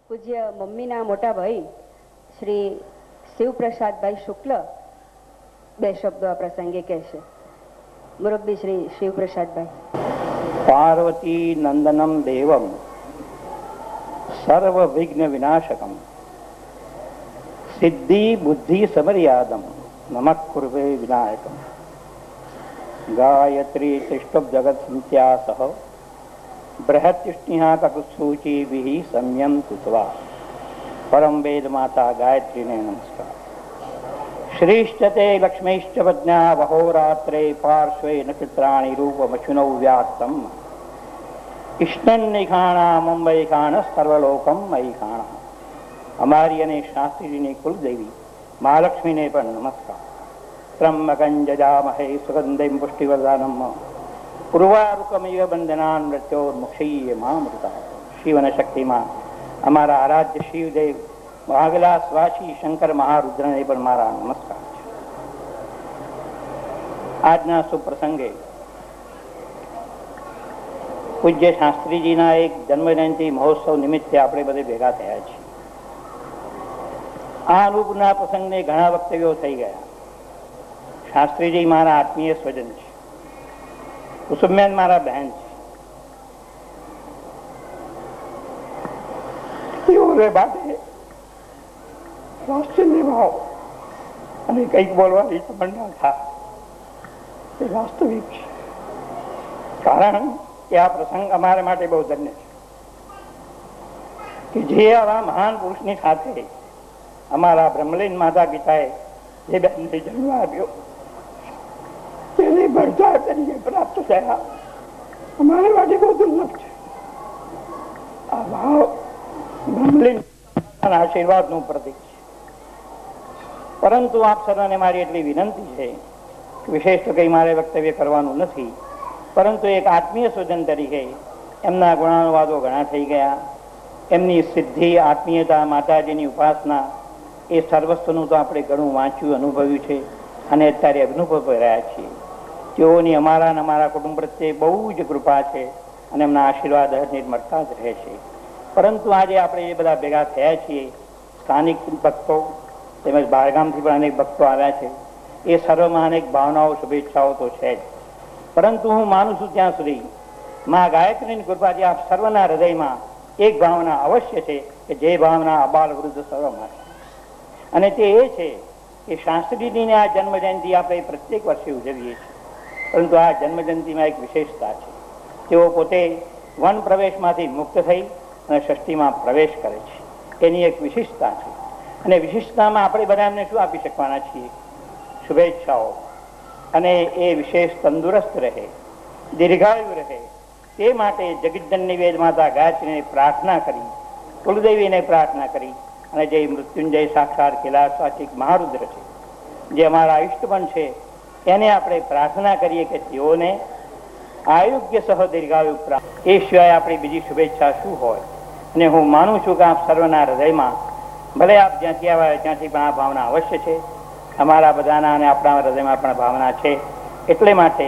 પૂજ્ય મમ્મીના મોટા ભાઈ શ્રી શિવપ્રસાદભાઈ શુક્લ બે શબ્દો આ પ્રસંગે કહેશે. મુરબ્બી શ્રી શિવપ્રસાદભાઈ. પાર્વતી નંદનમ દેવમ સર્વ વિઘ્ન વિનાશકમ સિદ્ધિ બુદ્ધિ સમર્યાદમ નમઃ કુર્વે વિનાયકમ ગાયત્રી ત્રિષ્ટભ જગત સંત્યાસહ બૃહત્યુષ્ણિહા કટુસૂચિભિઃ સંયમ કૃત્વા પરમ વેદ માતા ગાયત્રીને નમસ્કાર. શ્રીશ્ચતે લક્ષ્મીશ્ચ પ્રજ્ઞા વહોરાત્રે પાર્શ્વે નક્ષત્રાણિ રૂપમશુનૌ વ્યાત્તમ ઇષ્ટન નિખાણા મુંબઈ ખાણ સર્વલોકમ મયી ખાણા. અમારી અને શાસ્ત્રીજીની કુલદેવી મહાલક્ષ્મીને પણ નમસ્કાર. ત્રંબકં જજામહે સુગંધિં પુષ્ટિવર્ધનમ પૂર્વારુકમિવ બંધનાન મૃત્યોર્મુક્ષીય મામૃતા. શિવ અને શક્તિમાં અમારા આરાધ્ય શિવદેવ મહાવિલાસવાસી શંકર મહારુદ્રને પણ મારા નમસ્કાર છે. આજના સુપ્રસંગે પૂજ્ય શાસ્ત્રીજીના એક જન્મજયંતિ મહોત્સવ નિમિત્તે આપણે બધે ભેગા થયા છીએ. આ અનુપના પ્રસંગને ઘણા વક્તવ્યો થઈ ગયા. શાસ્ત્રીજી મારા આત્મીય સ્વજન છે, કુસુમબેન મારા બહેન છે. તેઓને માટે રાષ્ટ્રીય ભાવ અને કંઈક બોલવાની તમન્ના થાય એ વાસ્તવિક છે. કારણ કે આ પ્રસંગ અમારા માટે બહુ ધન્ય છે કે જે આવા મહાન પુરુષની સાથે અમારા બ્રહ્મલીન માતા પિતાએ જે બેનને જન્મ આપ્યો તેને ભરતા તરીકે પ્રાપ્ત થયા અમારા માટે બહુ દુર્લભ છે. આ ભાવ બ્રહ્મલીન આશીર્વાદનું પ્રતીક છે. પરંતુ આપ સર્વને મારી એટલી વિનંતી છે કે વિશેષ તો કંઈ મારે વક્તવ્ય કરવાનું નથી, પરંતુ એક આત્મીય સ્વજન તરીકે એમના ગુણાનુવાદો ઘણા થઈ ગયા. એમની સિદ્ધિ, આત્મીયતા, માતાજીની ઉપાસના એ સર્વસ્વનું તો આપણે ઘણું વાંચ્યું, અનુભવ્યું છે અને અત્યારે અનુભવ રહ્યા છીએ. તેઓની અમારા અને અમારા કુટુંબ પ્રત્યે બહુ જ કૃપા છે અને એમના આશીર્વાદ નિર્મળતા જ રહે છે. પરંતુ આજે આપણે એ બધા ભેગા થયા છીએ, સ્થાનિક ભક્તો તેમજ બહારગામથી પણ અનેક ભક્તો આવ્યા છે. એ સર્વમાં અનેક ભાવનાઓ, શુભેચ્છાઓ તો છે જ, પરંતુ હું માનું છું ત્યાં સુધી મા ગાયત્રીની કૃપાથી આપ સર્વના હૃદયમાં એક ભાવના અવશ્ય છે કે જે ભાવના અબાલ વૃદ્ધ સર્વમાં છે, અને તે એ છે કે શાસ્ત્રીજીની આ જન્મજયંતિ આપણે પ્રત્યેક વર્ષે ઉજવીએ છીએ. પરંતુ આ જન્મજયંતિમાં એક વિશેષતા છે. તેઓ પોતે વન પ્રવેશમાંથી મુક્ત થઈ અને ષષ્ઠીમાં પ્રવેશ કરે છે. એની એક વિશિષ્ટતા છે. અને વિશિષ્ટતામાં આપણે બધા એમને શું આપી શકવાના છીએ? શુભેચ્છાઓ. અને એ વિશેષ તંદુરસ્ત રહે, દીર્ઘાયુ રહે, તે માટે જગતજનની વેદ માતા ગાયત્રીને પ્રાર્થના કરી, કુલદેવીને પ્રાર્થના કરી અને જે મૃત્યુંજય સાક્ષાત કૈલાસવાસી મહારુદ્ર છે, જે અમારા ઇષ્ટબન છે, એને આપણે પ્રાર્થના કરીએ કે તેઓને આરોગ્ય સહ દીર્ઘાયુ પ્રાપ્ત. એ સિવાય આપણી બીજી શુભેચ્છા શું હોય? અને હું માનું છું કે આપ સર્વના હૃદયમાં, ભલે આપ જ્યાંથી આવ્યા ત્યાંથી પણ આ ભાવના અવશ્ય છે. અમારા બધાના અને આપણા હૃદયમાં પણ ભાવના છે. એટલે માટે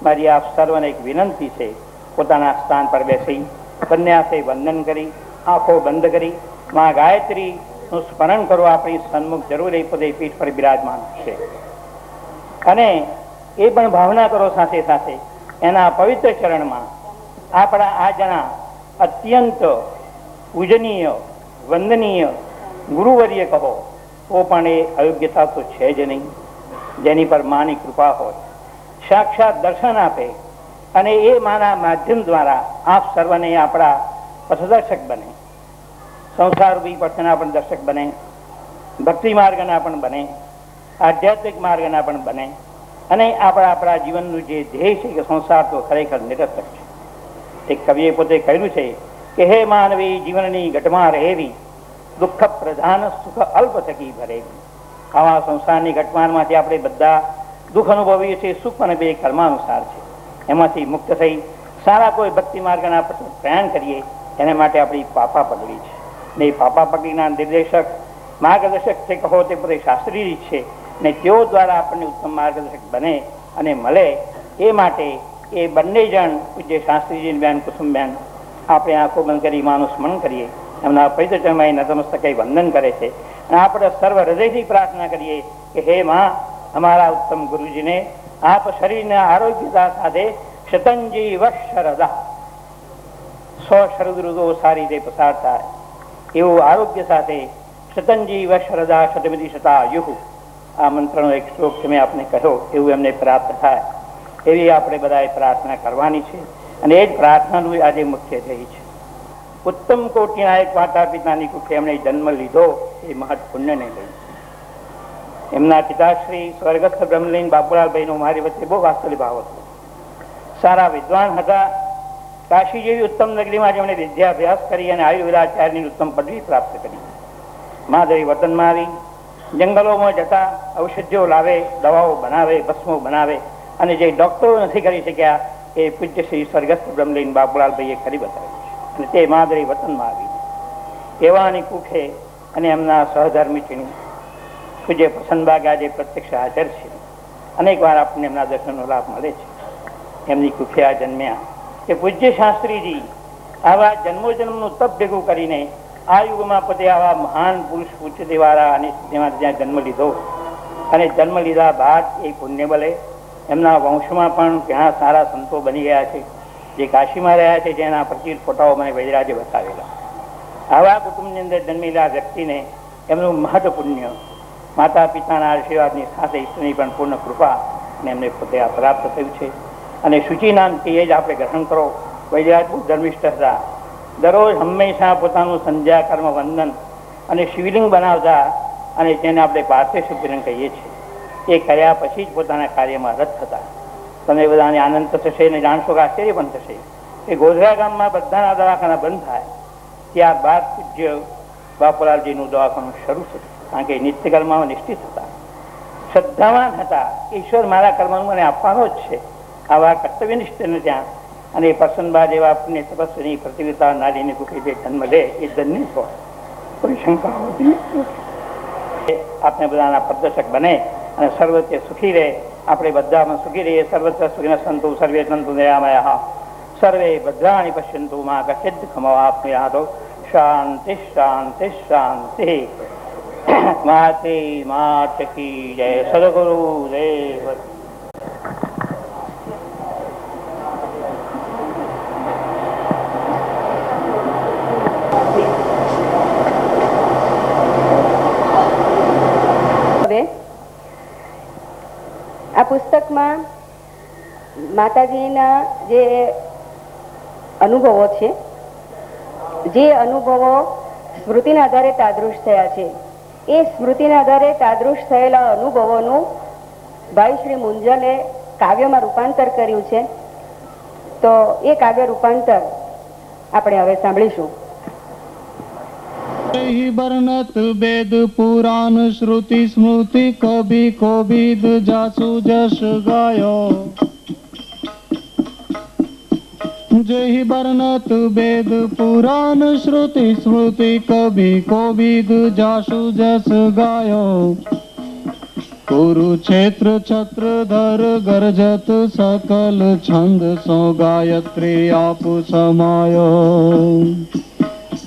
મારી આપ સર્વને એક વિનંતી છે, પોતાના સ્થાન પર બેસી બંને હાથે વંદન કરી, આંખો બંધ કરી મા ગાયત્રીનું સ્મરણ કરો. આપણી સન્મુખ જરૂર એ પોતે પીઠ પર બિરાજમાન છે. અને એ પણ ભાવના કરો સાથે સાથે એના પવિત્ર ચરણમાં આપણા આજના અત્યંત પૂજનીય, વંદનીય ગુરુવર્ય કહો તો પણ એ અયોગ્યતા તો છે જ નહીં. જેની પર માની કૃપા હોય, સાક્ષાત દર્શન આપે અને એ માના માધ્યમ દ્વારા આપ સર્વને આપણા પથદર્શક બને, સંસારરૂપી પથના પણ દર્શક બને, ભક્તિ માર્ગના પણ બને, આધ્યાત્મિક માર્ગના પણ બને. અને આપણા જીવનનું જે ધ્યેય છે કે સંસાર તો ખરેખર નિરર્થક છે. એક કવિએ પોતે કહ્યું છે કે હે માનવી જીવનની ઘટમાં રહેવી, દુઃખ પ્રધાન સુખ અલ્પ થકી ભરેવી. આવા સંસારની ઘટમાળમાંથી આપણે બધા દુઃખ અનુભવીએ છીએ. સુખ અને બે કર્માનુસાર છે. એમાંથી મુક્ત થઈ સારા કોઈ ભક્તિ માર્ગના પ્રયાણ કરીએ, એને માટે આપણી પાપા પગડી છે. ને એ પાપા પગડીના નિર્દેશક, માર્ગદર્શક તે કહો તે પોતે શાસ્ત્રીજી છે. ને તેઓ દ્વારા આપણને ઉત્તમ માર્ગદર્શક બને અને મળે. એ માટે એ બંને જણ પૂજ્ય શાસ્ત્રીજી બેન, કુસુમબેન, આપણે આંખો બંધ કરી માનું સ્મરણ કરીએ એમના પવિત્ર ચરણમાં નતમસ્તકે વંદન કરે છે. અને આપણે સર્વ હૃદયથી પ્રાર્થના કરીએ કે હે માં, અમારા ઉત્તમ ગુરુજીને આપ શરીરના આરોગ્યતા સાથે શતંજી વક્ષરદા 100 શરદૃદો સારી રીતે પસાર થાય એવું આરોગ્ય સાથે શતંજી વક્ષરદા શતમિતિ શતાયુઃ આ મંત્રનો એક શ્લોક મેં આપને કહ્યો એવું એમને પ્રાપ્ત થાય એવી આપણે બધાએ પ્રાર્થના કરવાની છે. અને એ જ પ્રાર્થનાનું આજે મુખ્ય ધ્યેય છે. ઉત્તમ કોટિના એક માતા પિતાની કુખે એમણે જન્મ લીધો એ મહત પુણ્યને લઈ. એમના પિતાશ્રી સ્વર્ગસ્થ બ્રહ્મલીન બાપુલાલભાઈનો મારી વચ્ચે બહુ વાત્સલ્ય ભાવ હતો. સારા વિદ્વાન હતા. કાશી જેવી ઉત્તમ નગરીમાં જેમણે વિદ્યાભ્યાસ કરી અને આયુર્વેદાચાર્યની ઉત્તમ પદવી પ્રાપ્ત કરી. મહાદેવી વતનમાં આવી જંગલોમાં જતા ઔષધિઓ લાવે, દવાઓ બનાવે, ભસ્મો બનાવે અને જે ડોક્ટરો નથી કરી શક્યા એ પૂજ્ય શ્રી સ્વર્ગસ્થ બ્રહ્મલીન બાપુલાલભાઈએ કરી બતાવ્યું છે. અને તે મહાદેવી વતનમાં આવી એવાની કુખે અને એમના સહધર્મિણીની પૂજ્ય પ્રસન્નબાગ આજે પ્રત્યક્ષ હાજર છે. અનેક વાર આપણને એમના દર્શનનો લાભ મળે છે. એમની કુખે આ જન્મ્યા કે પૂજ્ય શાસ્ત્રીજી આવા જન્મોજન્મનું તપ ભેગું કરીને આ યુગમાં પોતે આવા મહાન પુરુષ ઉચ્ચતીવાળા અને જેમાં ત્યાં જન્મ લીધો અને જન્મ લીધા બાદ એ પુણ્ય બલે એમના વંશમાં પણ ઘણા સારા સંતો બની ગયા છે જે કાશીમાં રહ્યા છે, જેના પ્રચલિત ફોટાઓ મને વૈદરાજે બતાવેલા. આવા કુટુંબની અંદર જન્મેલા વ્યક્તિને એમનું મહત્વ પુણ્ય માતા પિતાના આશીર્વાદની સાથે ઈશ્વરની પણ પૂર્ણ કૃપા અને એમને પોતે આ પ્રાપ્ત થયું છે. અને શુચિ નામથી એ જ આપણે ગ્રહણ કરો. વૈદરાજ બહુ ધર્મિષ્ઠ હતા. દરરોજ હંમેશા પોતાનું સંધ્યા કર્મ વંદન અને શિવલિંગ બનાવતા અને જેને આપણે પાર્થિવ શિવલિંગ કહીએ છીએ એ કર્યા પછી જ પોતાના કાર્યમાં રત થતા. તમને બધાને આનંદ થશે અને જાણશો કે આશ્ચર્ય પણ થશે કે ગોધરા ગામમાં બધાના દવાખાના બંધ થાય ત્યારબાદ પૂજ્ય બાપુલાલજીનું દવાખાનું શરૂ થયું. કારણ કે નિત્ય કર્મમાં નિષ્ઠિત હતા, શ્રદ્ધાવાન હતા. ઈશ્વર મારા કર્મનું મને આપવાનો જ છે આવા કર્તવ્યનિષ્ઠને ત્યાં. અને પ્રસન્નબા જેવા પુણ્ય તપસ્વીની પ્રતિવિતા નારીની કુખે જે જન્મ લે એ ધન્ય હોય, કોઈ શંકા હોતી નથી. આપણે બધાના પ્રદર્શક બને અને સર્વત્ર સુખી રહે. આપણે બધામાં સુખી રહીએ. સર્વત્ર સુખીન સંતુ સર્વે સંતુ નિરામયા સર્વે ભદ્રાણી પશ્યંતુ મા કશ્ચિદ ખમવાપ્નુયાતો. શાંતિ શાંતિ શાંતિ. માતે માત કી જય. સદગુરુ દેવ. આ પુસ્તકમાં માતાજીના જે અનુભવો છે, જે અનુભવો સ્મૃતિના આધારે તાદૃશ થયા છે, એ સ્મૃતિના આધારે તાદૃશ થયેલા અનુભવોનું ભાઈ શ્રી મુંજલે કાવ્યમાં રૂપાંતર કર્યું છે. તો એ કાવ્ય રૂપાંતર આપણે હવે સાંભળીશું. वर्णत वेद पुराण श्रुति स्मृति कभी कोविद जासु जस गायो. जय वर्णत वेद पुराण श्रुति स्मृति कभी कोविद जासु जस गायो. कुरुक्षेत्र छत्रधर गरजत सकल छंद सो गायत्री आप समायो.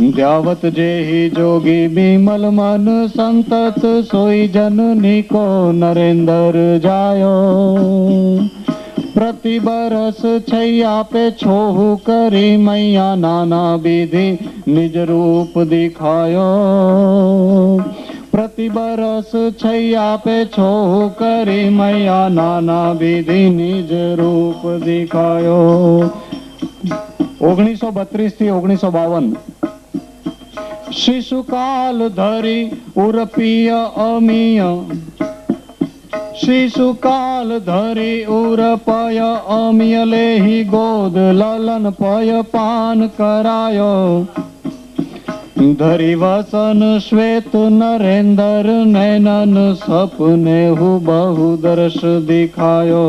द्यावत जेहि जोगी बिमल मन संतत सोई जननी को नरेंद्र जायो. प्रति बरस छैया पे छोहु करी मैया नाना विधि निज रूप दिखायो. प्रति बरस छैया पे छोहु करी मैया नाना विधि निज रूप दिखायो. 1932 થી 1952 शिशुकाल धरी उरपीय अमीय. शिशुकाल धरी उरपय अमीय लेहि गोद ललन पय पान करायो. धरी वसन श्वेत नरेंद्र नैनन सपने हु बहु दर्श दिखायो.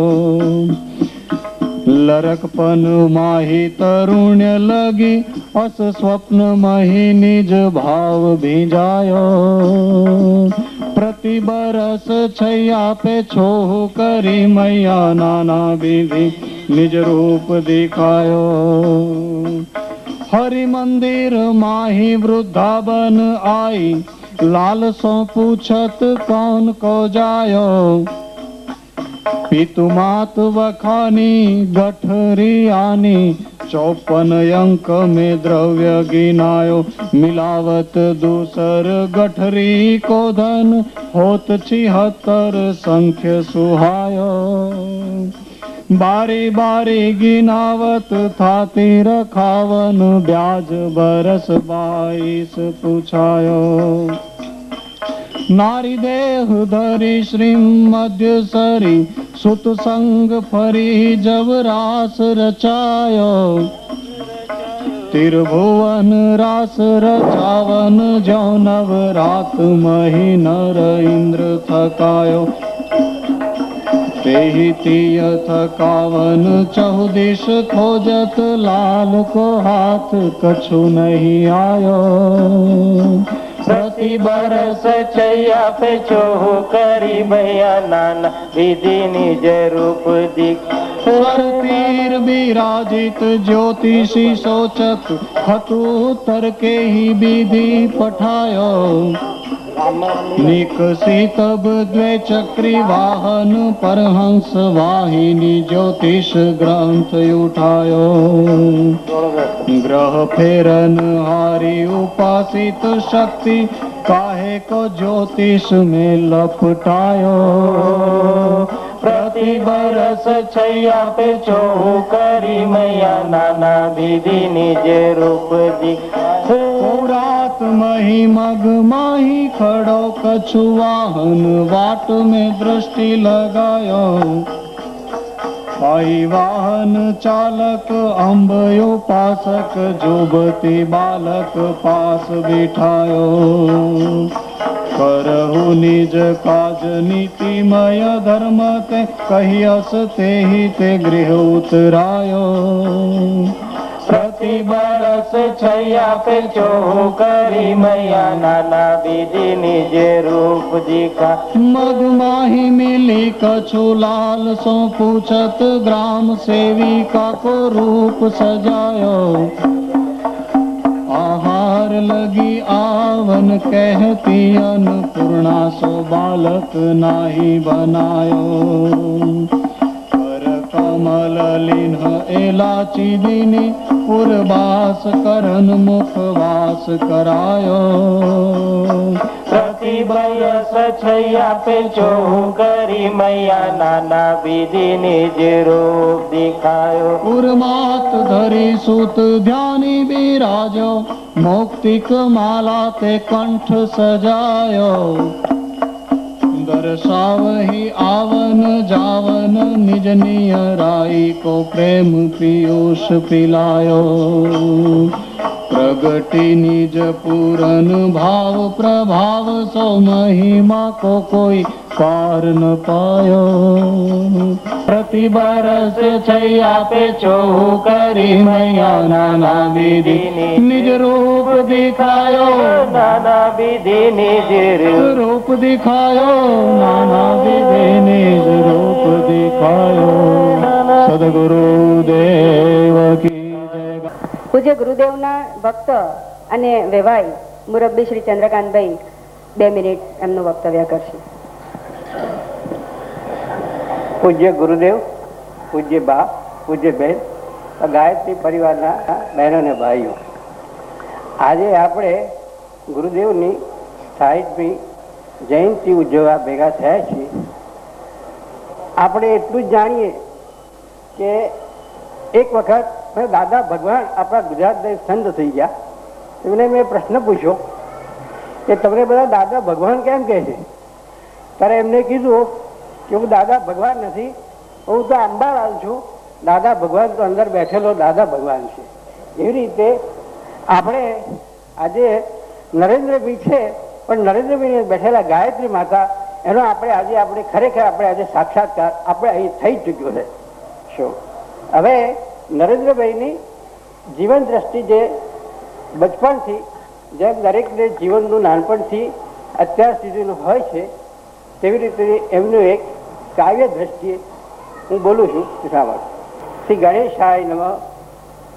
लरकपन माही तरुण्य लगी अस स्वप्न मही निज भाव भीजायो. प्रति बरस छैया पे छोह करी मैया नाना विधि निज रूप दिखायो. हरि मंदिर माही वृद्धा बन आई, लाल सो पूछत कौन को जायो। पितु मात वखानी गठरी आनी, 54 अंक में द्रव्य गिनायो। मिलावत दूसर गठरी को धन, होत 76 संख्य सुहायो। बारी बारी गिनावत थाती रखावन, ब्याज बरस 22 पूछायो। नारी देह धरी श्रीमद्य सरी, सुत संग फरी जब रास रचायो। त्रिभुवन रास रचावन, जो नव रात मही नर इंद्र थकायो। तेहि तीय थकावन 14 खोजत, लाल को हाथ कछु नहीं आयो। प्रति बरस छैया पे चोहु करी भैया नाना विधि निज रूप दिख। स्वर तीर विराजित ज्योतिषी सोचत, खतुतर के ही विधि पठायो। निकसी तब द्वैचक्री वाहन, परहंस वाहिनी ज्योतिष ग्रंथ उठायो। ग्रह फेरन हारी उपासित शक्ति, काहे को ज्योतिष में लपटायो। प्रति बरस छैया पे चोहु करी मैया नाना विधि निज रूप दिख। रात मही मग माही खड़ो, कछु वाहन वाट में दृष्टि लगायो। आई वाहन चालक अम्ब उपासक, जुबती बालक पास बिठायो। करहु निज काज नीतिमय धर्म ते, कहियस ते ही ते गृह उतरायो। प्रति बरस छैया पे चोहु करी मैया नाना विधि निज रूप दिखा। मधुमाही मिली कछु लाल सो पूछत, ग्राम सेविका को रूप सजायो। आहार लगी आवन कहती, अन्नपूर्णा सो बालक नाही बनायो। कमल लिन्ह एलाची दिनी, पुरवास करन मुखवास करायो। प्रति बरस छैया पे चोहु करी मैया नाना विधि निज रूप दिखायो। पुरमात धरी सुत ध्यानी विराजो, मौक्तिक माला ते कंठ सजायो। दर्शावहि आवन जावन, निज नियराई को प्रेम पीयूष पिलायो। प्रगति निज पूरन भाव प्रभाव, सो महिमा को कोई पार न पायो। प्रति बरस छैया पे चोहु करी मैया नाना विधि निज रूप दिखायो। नाना विधि निज रूप दिखायो, नाना विधि निज रूप दिखायो। સદગુરુ દેવ કી જય. પૂજ્ય ગુરુદેવના ભક્ત અને વેવાઈ મુરબ્બી શ્રી ચંદ્રકાંતભાઈ 2 મિનિટ એમનું વક્તવ્ય કરશે. પૂજ્ય ગુરુદેવ, પૂજ્ય બા, પૂજ્ય બહેન, ગાયત્રી પરિવારના બહેનો અને ભાઈઓ, આજે આપણે ગુરુદેવની 60મી જયંતિ ઉજવવા ભેગા થયા છીએ. આપણે એટલું જ જાણીએ કે એક વખત દાદા ભગવાન આપણા ગુજરાતના સંત થઈ ગયા. એમને મેં પ્રશ્ન પૂછ્યો કે તમને બધા દાદા ભગવાન કેમ કહે છે? ત્યારે એમને કીધું કે હું દાદા ભગવાન નથી, હું તો અંબાલાલ છું. દાદા ભગવાન તો અંદર બેઠેલો દાદા ભગવાન છે. એવી રીતે આપણે આજે નરેન્દ્રભાઈ છે, પણ નરેન્દ્રભાઈ બેઠેલા ગાયત્રી માતા, એનો આપણે ખરેખર આજે સાક્ષાત્કાર આપણે અહીં થઈ ચૂક્યો છે. શું હવે નરેન્દ્રભાઈની જીવન દ્રષ્ટિ જે બચપણથી, જેમ દરેકને જીવનનું નાનપણથી અત્યાર સુધીનું હોય છે, તેવી રીતે એમનું એક કાવ્ય દ્રષ્ટિએ હું બોલું છું. શ્રી ગણેશાય નમઃ.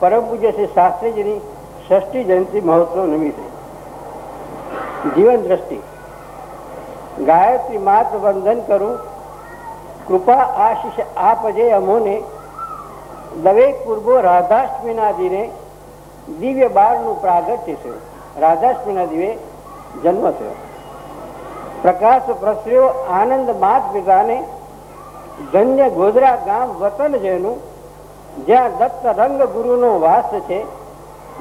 પરમ પૂજ્ય શ્રી શાસ્ત્રીજીની ષષ્ઠી જયંતિ મહોત્સવ નિમિત્તે જીવન દ્રષ્ટિ ગાયત્રી માત વંદન કરું, કૃપા આશીષ આપજે અમોને, દવેક પૂર્વો રાધાષ્ટમીના દિને દિવ્ય બાળનું પ્રાગટ્ય થયું. રાધાષ્ટમીના દિવે જન્મ થયો. પ્રકાશ પ્રસર્યો આનંદ માત પિતાને, ધન્ય ગોધરા ગામ વતન જેનું, જ્યાં દત્ત રંગ ગુરુનો વાસ છે,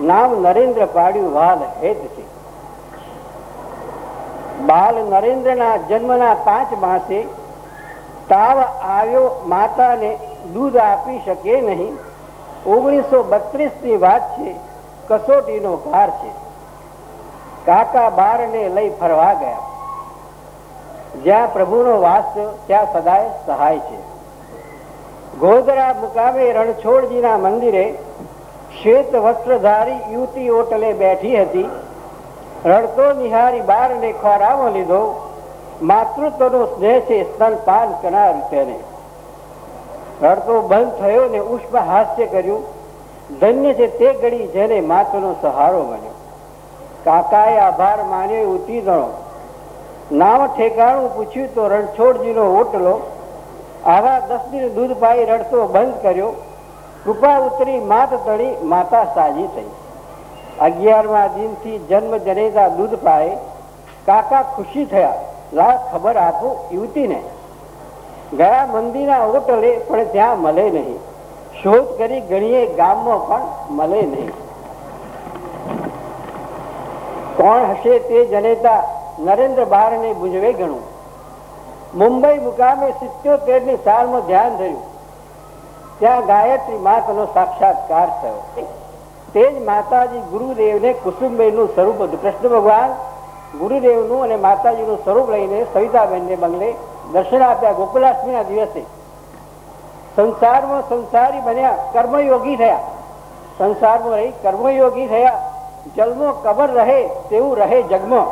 નામ નરેન્દ્ર પાડ્યું વાલ હેત છે. બાલ નરેન્દ્રના જન્મના 5 માસે તાવ આવ્યો, માતાને દૂધ આપી શકે નહીં. 1932ની વાત છે, કસોટીનો ભાર છે. કાકા બારને લઈ ફરવા ગયા. જ્યાં પ્રભુનો વાસ ત્યાં સદાય સહાય છે. ગોધરા મુકામે રણછોડજીના મંદિરે શ્વેત વસ્ત્રધારી યુવતી ઓટલે બેઠી હતી. રડતો નિહારી બારને ખોરામાં લીધો. માતૃત્વનો સ્નેહ છે, સ્તનપાન કરનાર તેને. રડતો બંધ થયો ને ઉષ્મ હાસ્ય કર્યું. ધન્ય છે તે ઘડી જેને માતનો સહારો બન્યો. કાકાએ આભાર માન્યો ઉતીરણો. નામ ઠેકાણું પૂછ્યું તો રણછોડજીનો ઓટલો. આવા 10 દિન દૂધ પાઈ રડતો બંધ કર્યો. કૃપા ઉતરી માત તળી, માતા સાજી થઈ. 11મા દિનથી જન્મ જનેતા દૂધ પાય. કાકા ખુશી થયા. લા ખબર આપું યુવતીને. ગયા મંદિરના ઓટલે પણ ત્યાં મળે નહીં. શોધ કરી ગણીએ ગામમાં પણ મળે નહીં. કોણ હશે તે જનેતા નરેન્દ્ર બારને બુજવે ગણું. મુંબઈ મુકામે 77ની સાલમાં ધ્યાન થયું. ત્યાં ગાયત્રી માતાનો સાક્ષાત્કાર થયો. તે જ માતાજી ગુરુદેવને કુસુમબેનનું સ્વરૂપ હતું. કૃષ્ણ ભગવાન ગુરુદેવનું અને માતાજીનું સ્વરૂપ લઈને સવિતાબેનને બંગલે દર્શન આપ્યા. ગોકુલાષ્ટમીના દિવસે સંસારમાં સંસારી બન્યા, કર્મયોગી થયા. સંસારમાં રહી કર્મયોગી થયા. જન્મો કબર રહે તેવું રહે જગમાં.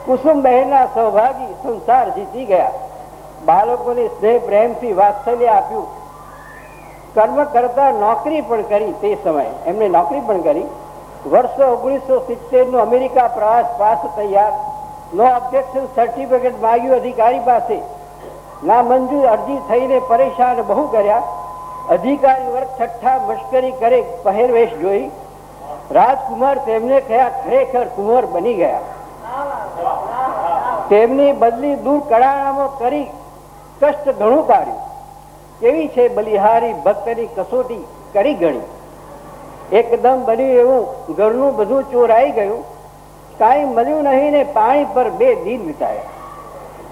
કુસુમ બહેનના સૌભાગી સંસાર જીતી ગયા. બાળકોને સ્નેહ પ્રેમથી વાત્સલ્ય આપ્યું. કર્મ કરતા નોકરી પણ કરી. તે સમયે એમને નોકરી પણ કરી. વર્ષ 1970નો અમેરિકા પ્રવાસ પાસ તૈયાર. નો ઓબ્જેક્શન સર્ટિફિકેટ માંગ્યું અધિકારી પાસે. ના મંજૂર. અરજી થઈને પરેશાન બહુ કર્યા. અધિકારી વર્ગ છઠ્ઠા મશ્કરી કરે પહેરવેશ જોઈ. રાજકુમાર તેમને કહ્યા ખરેખર કુંવર બની ગયા. તેમની બદલી દૂર કડાણામાં કરી કષ્ટ ઘણું કાઢ્યું. કેવી છે બલિહારી ભક્તની કસોટી કરી ગણી. એકદમ બન્યું એવું ઘરનું બધું ચોરાઈ ગયું. કાંઈ મળ્યું નહીં ને પાણી પર 2 દિન વિતાયા.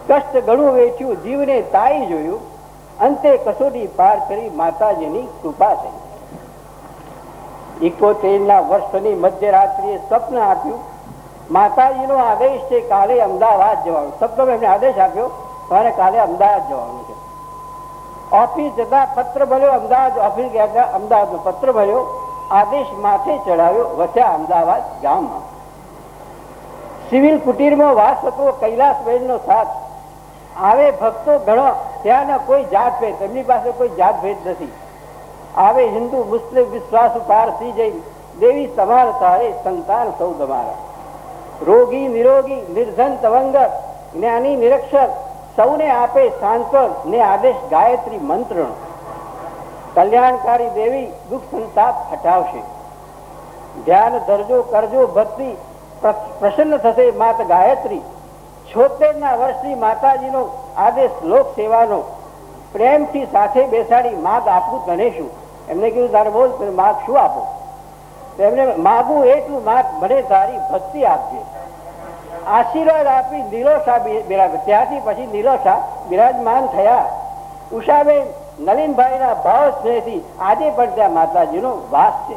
કષ્ટ ઘણું વેચ્યું, જીવને તાઈ જોયું. અંતે કસોટી પાર કરી માતાજીની કૃપા થઈ. 71ના વર્ષની મધ્યરાત્રિએ સ્વપ્ન આપ્યું. માતાજીનો આદેશ છે કાલે અમદાવાદ જવાનું. સપ્તમ એમને આદેશ આપ્યો તમારે કાલે અમદાવાદ જવાનું છે. ઓફિસ જતા પત્ર ભર્યો. અમદાવાદ ઓફિસ ગયા હતા. અમદાવાદનો પત્ર ભર્યો. આદેશ માથે ચડાવ્યો. વસ્યા અમદાવાદ ગામમાં. સિવિલ કુટીરમાં વાસ હતો. કૈલાસબેનનો સાથ. આવે ભક્તો ઘણો. ત્યાંના કોઈ જાત ભેદ, એમની પાસે કોઈ જાત ભેદ નથી. આવે હિન્દુ મુસ્લિમ વિશ્વાસ પારસી જૈન, દેવી સમાન તારે સંતાન સૌ તમારા. રોગી નિરોગી નિર્ધન તવંગર જ્ઞાની નિરક્ષર સૌને આપે સાંત્વન ને આદેશ ગાયત્રી મંત્રનો. કલ્યાણકારી દેવી દુઃખ સંતાપ હટાવશે. ધ્યાન ધરજો કરજો ભક્તિ પ્રસન્ન થશે માત ગાયત્રી. 76ના વર્ષની માતાજીનો આદેશ લોક સેવાનો. પ્રેમથી સાથે બેસાડી માગ આપું તને શું. એમને કીધું તારે બોલ માગ શું આપો. એમને માગું એટલું માગ મને તારી ભક્તિ આપજે. આશીર્વાદ આપી નિરોષા બિરાજ. ત્યાંથી પછી નિરોષા બિરાજમાન થયા. ઉષાબેન નલિનભાઈના ભાવ સ્નેહથી આજે પણ ત્યાં માતાજીનો વાસ છે.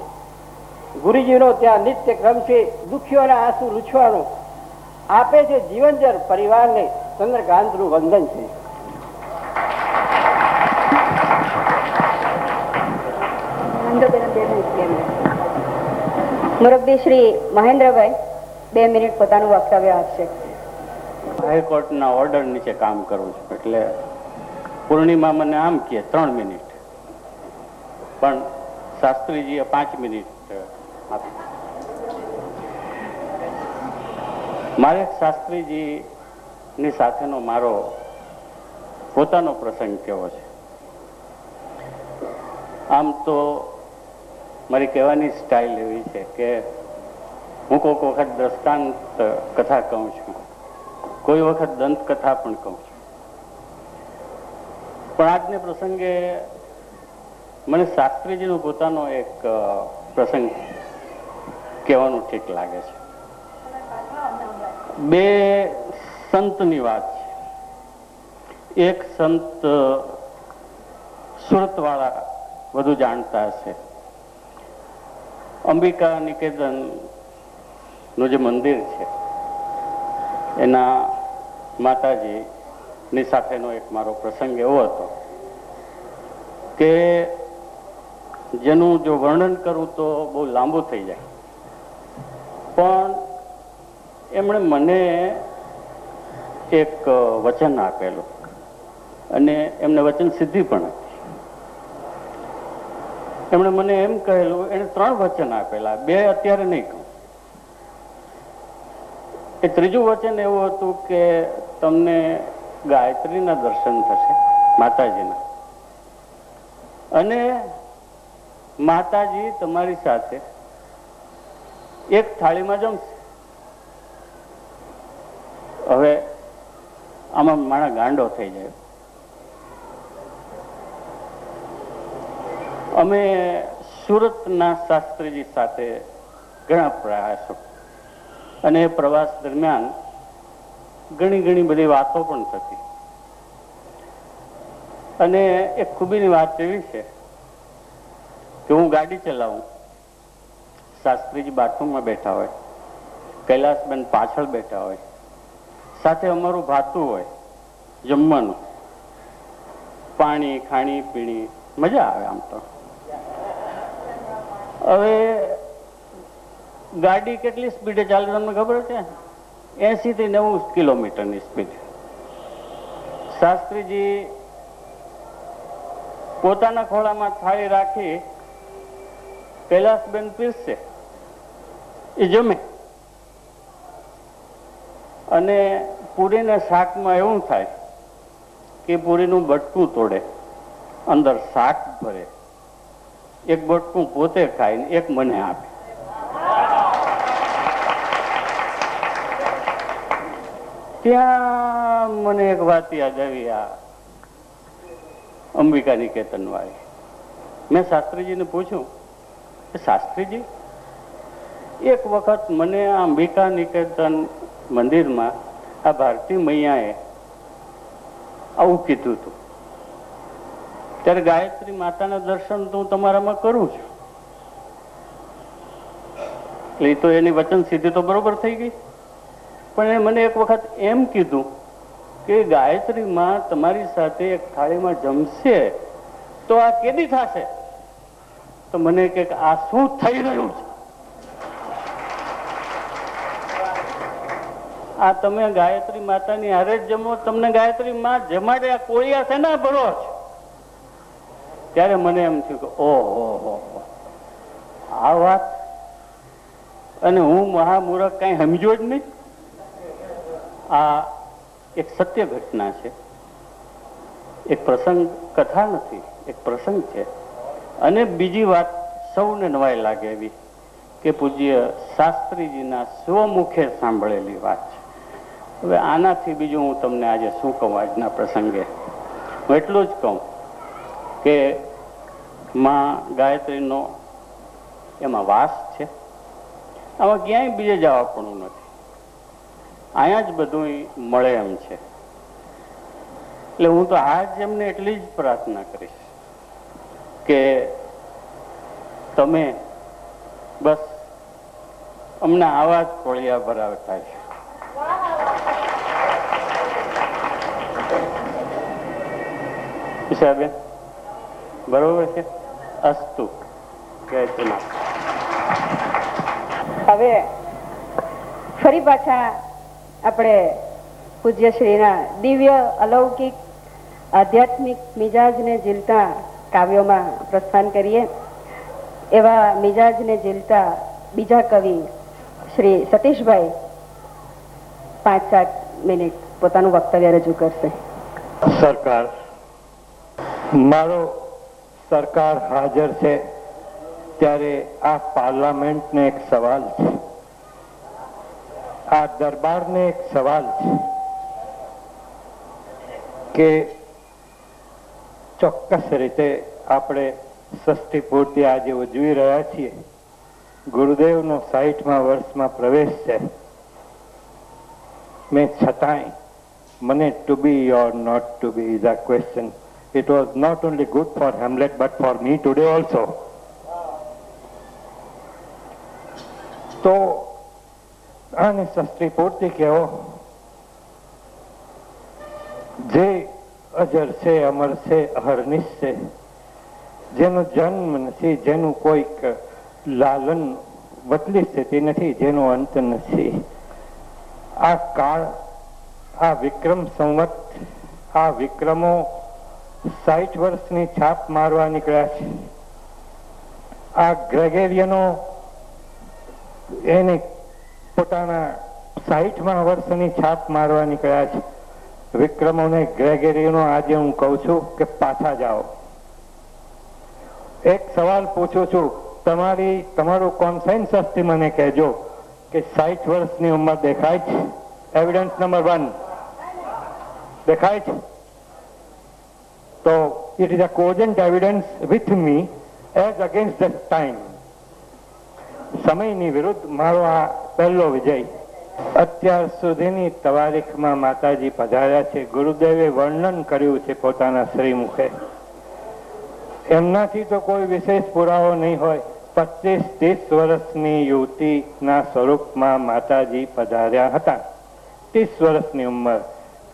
ગુરુજીનો ત્યાં નિત્ય ક્રમ છે. દુઃખીઓના આંસુ લૂછવાનો આપે છે જીવનજર પરિવારને. ચંદ્રકાંતનું વંદન છે. મુરબ્બી શ્રી મહેન્દ્રભાઈ 2 મિનિટ પોતાનું વક્તવ્ય આપશે. હાઈકોર્ટના ઓર્ડર નીચે કામ કરું છું એટલે પૂર્ણિમા મને આમ કે 3 મિનિટ, પણ શાસ્ત્રીજીએ 5 મિનિટ આપી. મારે શાસ્ત્રીજીની સાથેનો મારો પોતાનો પ્રસંગ કેવો છે. આમ તો મારી કહેવાની સ્ટાઇલ એવી છે કે હું કોઈક વખત દ્રષ્ટાંત કથા કહું છું, કોઈ વખત દંતકથા પણ કહું છું, પણ આજને પ્રસંગે મને શાસ્ત્રીજીનો પોતાનો એક પ્રસંગ કહેવાનું ઠીક લાગે છે. બે સંતની વાત છે. એક સંત સુરતવાળા વધુ જાણતા હશે. અંબિકા નિકેતન નું જે મંદિર છે એના માતાજીની સાથેનો એક મારો પ્રસંગ એવો હતો કે જેનું જો વર્ણન કરું તો બહુ લાંબુ થઈ જાય, પણ એમણે મને એક વચન આપેલું અને એમને વચન સિદ્ધિ પણ હતી. એમણે મને એમ કહેલું, એને 3 વચન આપેલા, 2 અત્યારે નહીં કહું. એ ત્રીજું વચન એવું હતું કે તમને ગાયત્રીના દર્શન થશે, માતાજીના, અને માતાજી તમારી સાથે એક થાળીમાં જમશે. હવે આમાં માણસ ગાંડો થઈ જાય. અમે સુરતના શાસ્ત્રીજી સાથે ઘણા પ્રયાસો અને એ પ્રવાસ દરમિયાન ઘણી બધી વાતો પણ થતી. અને એક ખૂબીની વાત એવી છે કે હું ગાડી ચલાવું, શાસ્ત્રીજી બાથરૂમમાં બેઠા હોય, કૈલાસબેન પાછળ બેઠા હોય, સાથે અમારું ભાતું હોય, જમવાનું, પાણી ખાણી પીણી, મજા આવે આમ તો. હવે ગાડી કેટલી સ્પીડે ચાલે તમને ખબર છે? 80 થી 90 કિલોમીટરની સ્પીડ. શાસ્ત્રીજી પોતાના ખોળામાં થાળી રાખી કૈલાસબેન પીરસે, એ જમે, અને પૂરીના શાકમાં એવું થાય કે પૂરીનું બટકું તોડે, અંદર શાક ભરે, એક બટકું પોતે ખાય ને એક મને આપે. ત્યાં મને એક વાત યાદ આવી, આ અંબિકા નિકેતન વાળી. મેં શાસ્ત્રીજીને પૂછ્યું કે શાસ્ત્રીજી, એક વખત મને આ અંબિકા નિકેતન મંદિરમાં આ ભારતી મૈયાએ આવું કીધું હતું, ત્યારે ગાયત્રી માતાના દર્શન તો હું તમારામાં કરું છું. એટલે તો એની વચન સિદ્ધિ તો બરોબર થઈ ગઈ, પણ એ મને એક વખત એમ કીધું કે ગાયત્રી માં તમારી સાથે એક થાળીમાં જમશે તો આ કેદી થશે? તો મને કે આ શું થઈ રહ્યું છે? આ તમે ગાયત્રી માતાની હારે જ જમો, તમને ગાયત્રી માં જમાડે, આ કોળિયા છે ને ભરો છો. ત્યારે મને એમ થયું કે ઓહો, આ વાત, અને હું મહામૂર્ખ કઈ સમજ્યો જ નહીં. આ એક સત્ય ઘટના છે, એક પ્રસંગ, કથા નથી, એક પ્રસંગ છે. અને બીજી વાત સૌને નવાઈ લાગે એવી કે પૂજ્ય શાસ્ત્રીજીના સ્વમુખે સાંભળેલી વાત છે. હવે આનાથી બીજું હું તમને આજે શું કહું? આજના પ્રસંગે હું એટલું જ કહું કે માં ગાયત્રીનો એમાં વાસ છે. આમાં ક્યાંય બીજે જવા પણ નથી, અહીંયા જ બધું મળે એમ છે. એટલે હું તો આજ એમને એટલી જ પ્રાર્થના કરીશ કે તમે બસ અમને આવા જ કોળિયા ભરાવતા છે. સાહેબ બરોબર છે? અસ્તુ. હવે ફરી પાછા આપણે પૂજ્ય શ્રીના દિવ્ય અલૌકિક આધ્યાત્મિક મિજાજને ઝીલતા કાવ્યોમાં પ્રસ્થાન કરીએ. એવા મિજાજને ઝીલતા બીજા કવિ શ્રી સતીશભાઈ 5-7 મિનિટ પોતાનું વક્તવ્ય રજૂ કરશે. સરકાર, મારો સરકાર હાજર છે ત્યારે આ પાર્લામેન્ટને એક સવાલ છે, આ દરબારને એક સવાલ છે કે ચોક્કસ રીતે આપણે ષષ્ઠી પૂર્તિ આજે ઉજવી રહ્યા છીએ. ગુરુદેવનો 60મા વર્ષમાં પ્રવેશ છે. મેં છતાંય મને to be or not to be is a question. It was not only good for Hamlet but for me today also. તો આને ષષ્ઠી પૂર્તિ કહેવો. જે અજર છે, અમર છે, અહર્નિશ છે, જેનો જન્મ નથી, જેનું કોઈક લાલન વતલી સ્થિતિ નથી, જેનો અંત નથી, આ કાળ, આ વિક્રમ સંવત, આ વિક્રમો 60 વર્ષની છાપ મારવા નીકળ્યા છે. આ ગ્રેગેરિયનો એને પોતાના 60મા વર્ષની છાપ મારવા નીકળ્યા છે. વિક્રમોને, ગ્રેગેરિયનો આજે હું કહું છું કે પાછા જાઓ. એક સવાલ પૂછું છું, તમારું કોન્સેન્સસથી મને કહેજો કે 60 વર્ષની ઉંમર દેખાય છે? એવિડન્સ નંબર 1 દેખાય છે? તો it is a cogent evidence with me as against the time. સમયની વિરુદ્ધ મારો આ પહેલો વિજય. અત્યાર સુધીની તવારીખમાં માતાજી પધાર્યા છે. ગુરુદેવે વર્ણન કર્યું છે પોતાના શ્રીમુખે. એમનાથી તો કોઈ વિશેષ પુરાવો નહીં હોય. 25-30 વર્ષની યુવતીના સ્વરૂપમાં માતાજી પધાર્યા હતા. 30 વર્ષની ઉંમર.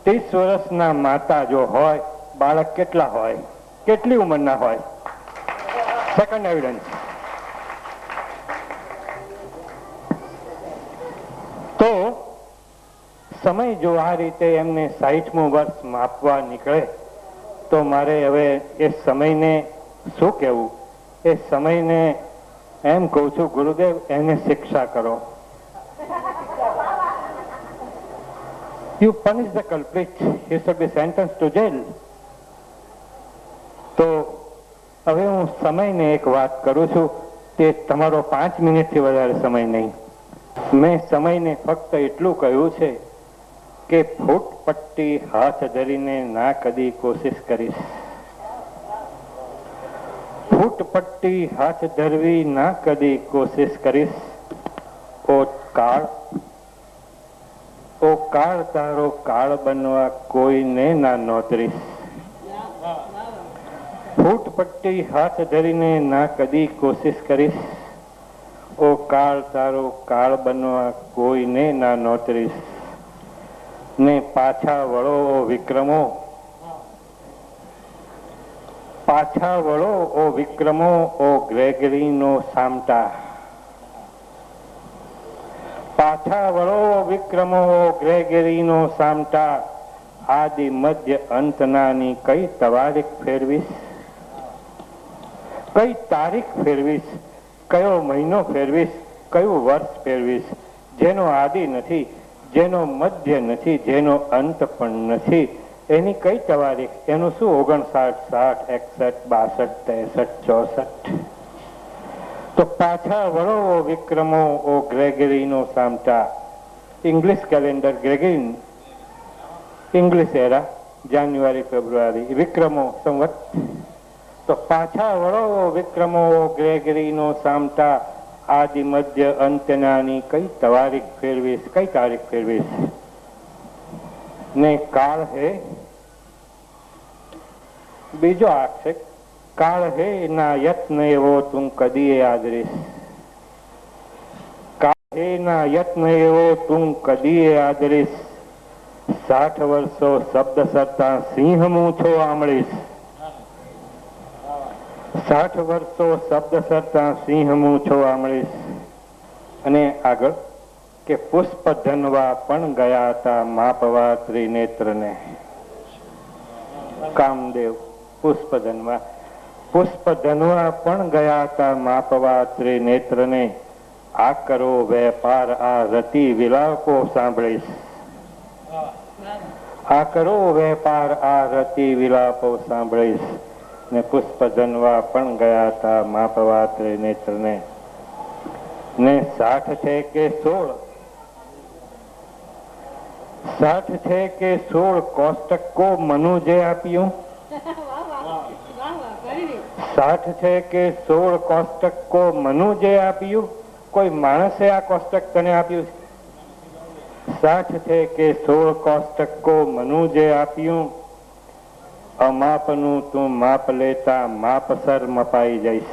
30 વર્ષના માતા જો હોય, બાળક કેટલા હોય, કેટલી ઉંમરના હોય? Second evidence. તો સમય જો આ રીતે એમને 60મું વર્ષ માપવા નીકળે તો મારે હવે એ સમયને શું કહેવું? એ સમયને એમ કહું છું, ગુરુદેવ એને શિક્ષા કરો. You punish the culprit, he should be sentenced to jail. તો હવે હું સમયને એક વાત કરું છું, તે તમારો 5 મિનિટથી વધારે સમય નહીં. મેં સમયને ફક્ત એટલું કહ્યું છે કે ફૂટ પટ્ટી હાથ ધરીને ના કદી કોશિશ કરીશ. ફૂટ પટ્ટી હાથ ધરવી ના કદી કોશિશ કરીશ. ઓ કાળ તારો કાળ બનવા કોઈને ના નોતરીશ. ફૂટ પટ્ટી હાથ ધરીને ના કદી કોશિશ કરીશ. ઓ કાળ તારો કાળ બનવા કોઈને ના નોતરીશ. ને પાછા વળો ઓ વિક્રમો, પાછા વળો ઓ વિક્રમો, ઓ ગ્રેગરીનો સામટા. પાછા વળો વિક્રમો, ઓ ગ્રેગરીનો સામટા. આદિ મધ્ય અંતનાની કઈ તવારીખ ફેરવીશ? કઈ તારીખ ફેરવીશ? કયો મહિનો ફેરવીશ? કયું વર્ષ ફેરવીશ? જેનો આદિ નથી, જેનો મધ્ય નથી, જેનો અંત પણ નથી, એની કઈ તવારીખ? એનું શું 59, 60, 61, 62, 63, 64? તો પાછા વળો ઓ વિક્રમો, ઓ ગ્રેગરીનો સામટા. ઇંગ્લિશ કેલેન્ડર ગ્રેગરીન, ઇંગ્લિશ એરા જાન્યુઆરી ફેબ્રુઆરી, વિક્રમો સંવત. તો પાછા વળો ઓ વિક્રમો, ઓ ગ્રેગરીનો સામટા. આદિ મધ્ય અંત્યનાની કઈ તવારીખ ફેરવીશ? કઈ તારીખ ફેરવીશ? ને કાળ હે, બીજો આક્ષેપ, કાળ હે ના યત્ન એવો તું કદી આદરીશ. કાળ હે ના યત્ન એવો તું કદી આદરીશ. 60 વર્ષો શબ્દ સરતા સિંહ મૂછો આમળીશ. 60 વર્ષો શબ્દ સરતા સિંહ મૂછો આમળીશ. અને આગળ કે પુષ્પ ધનવા પણ ગયા હતા માપવા ત્રિનેત્રને. કામદેવ પુષ્પ ધનવા પણ ગયા હતા માપવા ત્રિનેત્રને. આ કરો વેપાર આ રતિ વિલાપો સાંભળીશ. આ કરો વેપાર આ રતિ વિલાપો સાંભળીશ ને પુષ્પ જનવા પણ ગયા હતા માપવા ત્રિનેત્રને ને 60 છે કે 16 60 છે કે 16 કોષ્ટક કો મનુજે આપ્યું 60 છે કે 16 કોષ્ટક કો મનુજે આપ્યું કોઈ માણસે આ કોષ્ટક તને આપ્યું 60 છે કે 16 કોષ્ટક કો મનુજે આપ્યું અમાપનું તું માપ લેતા માપસર મપાઈ જઈશ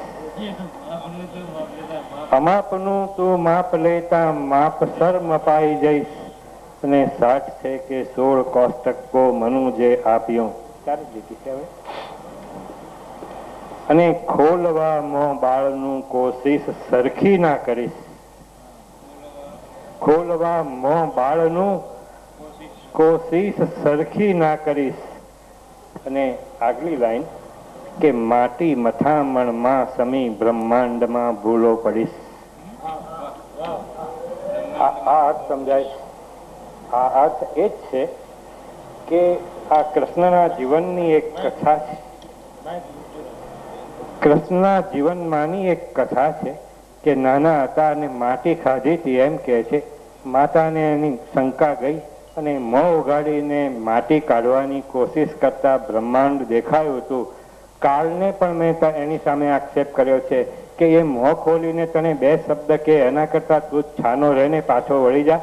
અમાપનું તું માપ લેતા માપસર મપાઈ જઈશ અને 60 છે કે 16 કોષ્ટક કો મનુજે આપ્યું ચાર લીટી છે હવે અને ખોલવા મોં બાળનું કોશિશ સરખી ના કરીશ ખોલવા મોં બાળનું કોશિશ સરખી ના કરીશ અને આગલી લાઈન કે માટી મથામણમાં સમી બ્રહ્માંડમાં ભૂલો પડીશ આ અર્થ સમજાય આ અર્થ એ જ છે કે આ કૃષ્ણના જીવનની એક કથા છે કૃષ્ણના જીવનમાંની એક કથા છે કે નાના હતા અને માટી ખાધી હતી એમ કે છે માતાને એની શંકા ગઈ અને મોં ઉગાડીને માટી કાઢવાની કોશિશ કરતા બ્રહ્માંડ દેખાયું હતું કાળને પણ મેં એની સામે આક્ષેપ કર્યો છે કે એ મોં ખોલીને તને બે શબ્દ કે એના કરતા તું છાનો રહીને પાછો વળી જા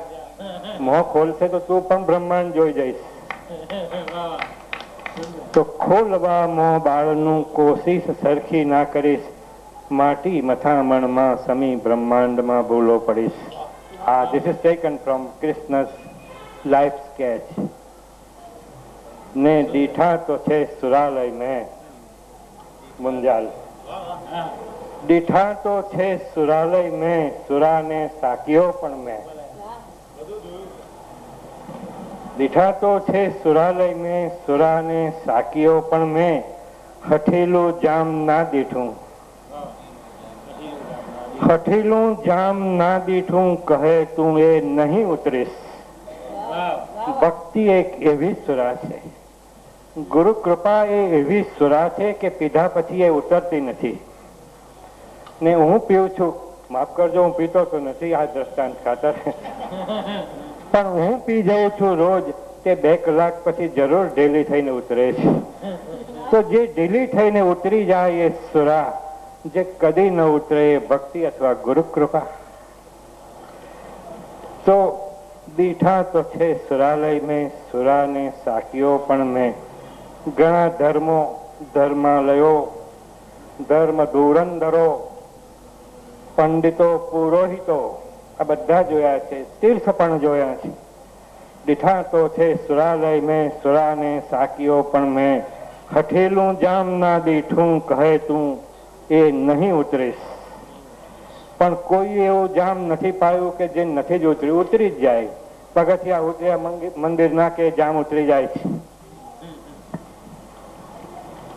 મોં ખોલશે તો તું પણ બ્રહ્માંડ જોઈ જઈશ તો ખોલવા મોં બાળનું કોશિશ સરખી ના કરીશ માટી મથામણમાં સમી બ્રહ્માંડમાં ભૂલો પડીશ this is taken from Krishna's life sketch ને દીઠા તો છે સુરાલય મેં મુંજાલ દીઠા તો છે સુરાલય મેં સુરાને સાક્યો પણ મેં દીઠા તો છે સુરાલય મેં સુરાને સાક્યો પણ મેં હઠેલું જામ ના દીઠું હઠેલું જામ ના દીઠું કહે તું એ નહીં ઉતરીશ ભક્તિ એક એવી સુરા છે ગુરુ કૃપા એ એવી સુરા છે કે પીધા પછી એ ઉતરતી નથી ને હું પીઉં છું માફ કરજો હું પીતો તો નથી આ દ્રષ્ટાંત ખાતર પણ હું પી જાઉં છું રોજ તે 2 કલાક પછી જરૂર ઢીલી થઈને ઉતરે છે તો જે ઢીલી થઈને ઉતરી જાય એ સુરા જે કદી ન ઉતરે એ ભક્તિ અથવા ગુરુ કૃપા તો દીઠા તો છે સુરાલય મેં સુરાને સાક્યો પણ મેં ઘણા ધર્મો ધર્માલયો ધર્મ ધુરંધરો પંડિતો પુરોહિતો આ બધા જોયા છે તીર્થ પણ જોયા છે દીઠા તો છે સુરાલય મેં સુરાને સાક્યો પણ મેં હઠેલું જામ ના દીઠું કહે તું એ નહીં ઉતરીશ પણ કોઈ એવું જામ નથી પાયું કે જે નથી જ ઉતર્યું ઉતરી જ જાય પગથિયા ઉતર્યા મંદિર ના કે જામ ઉતરી જાય છે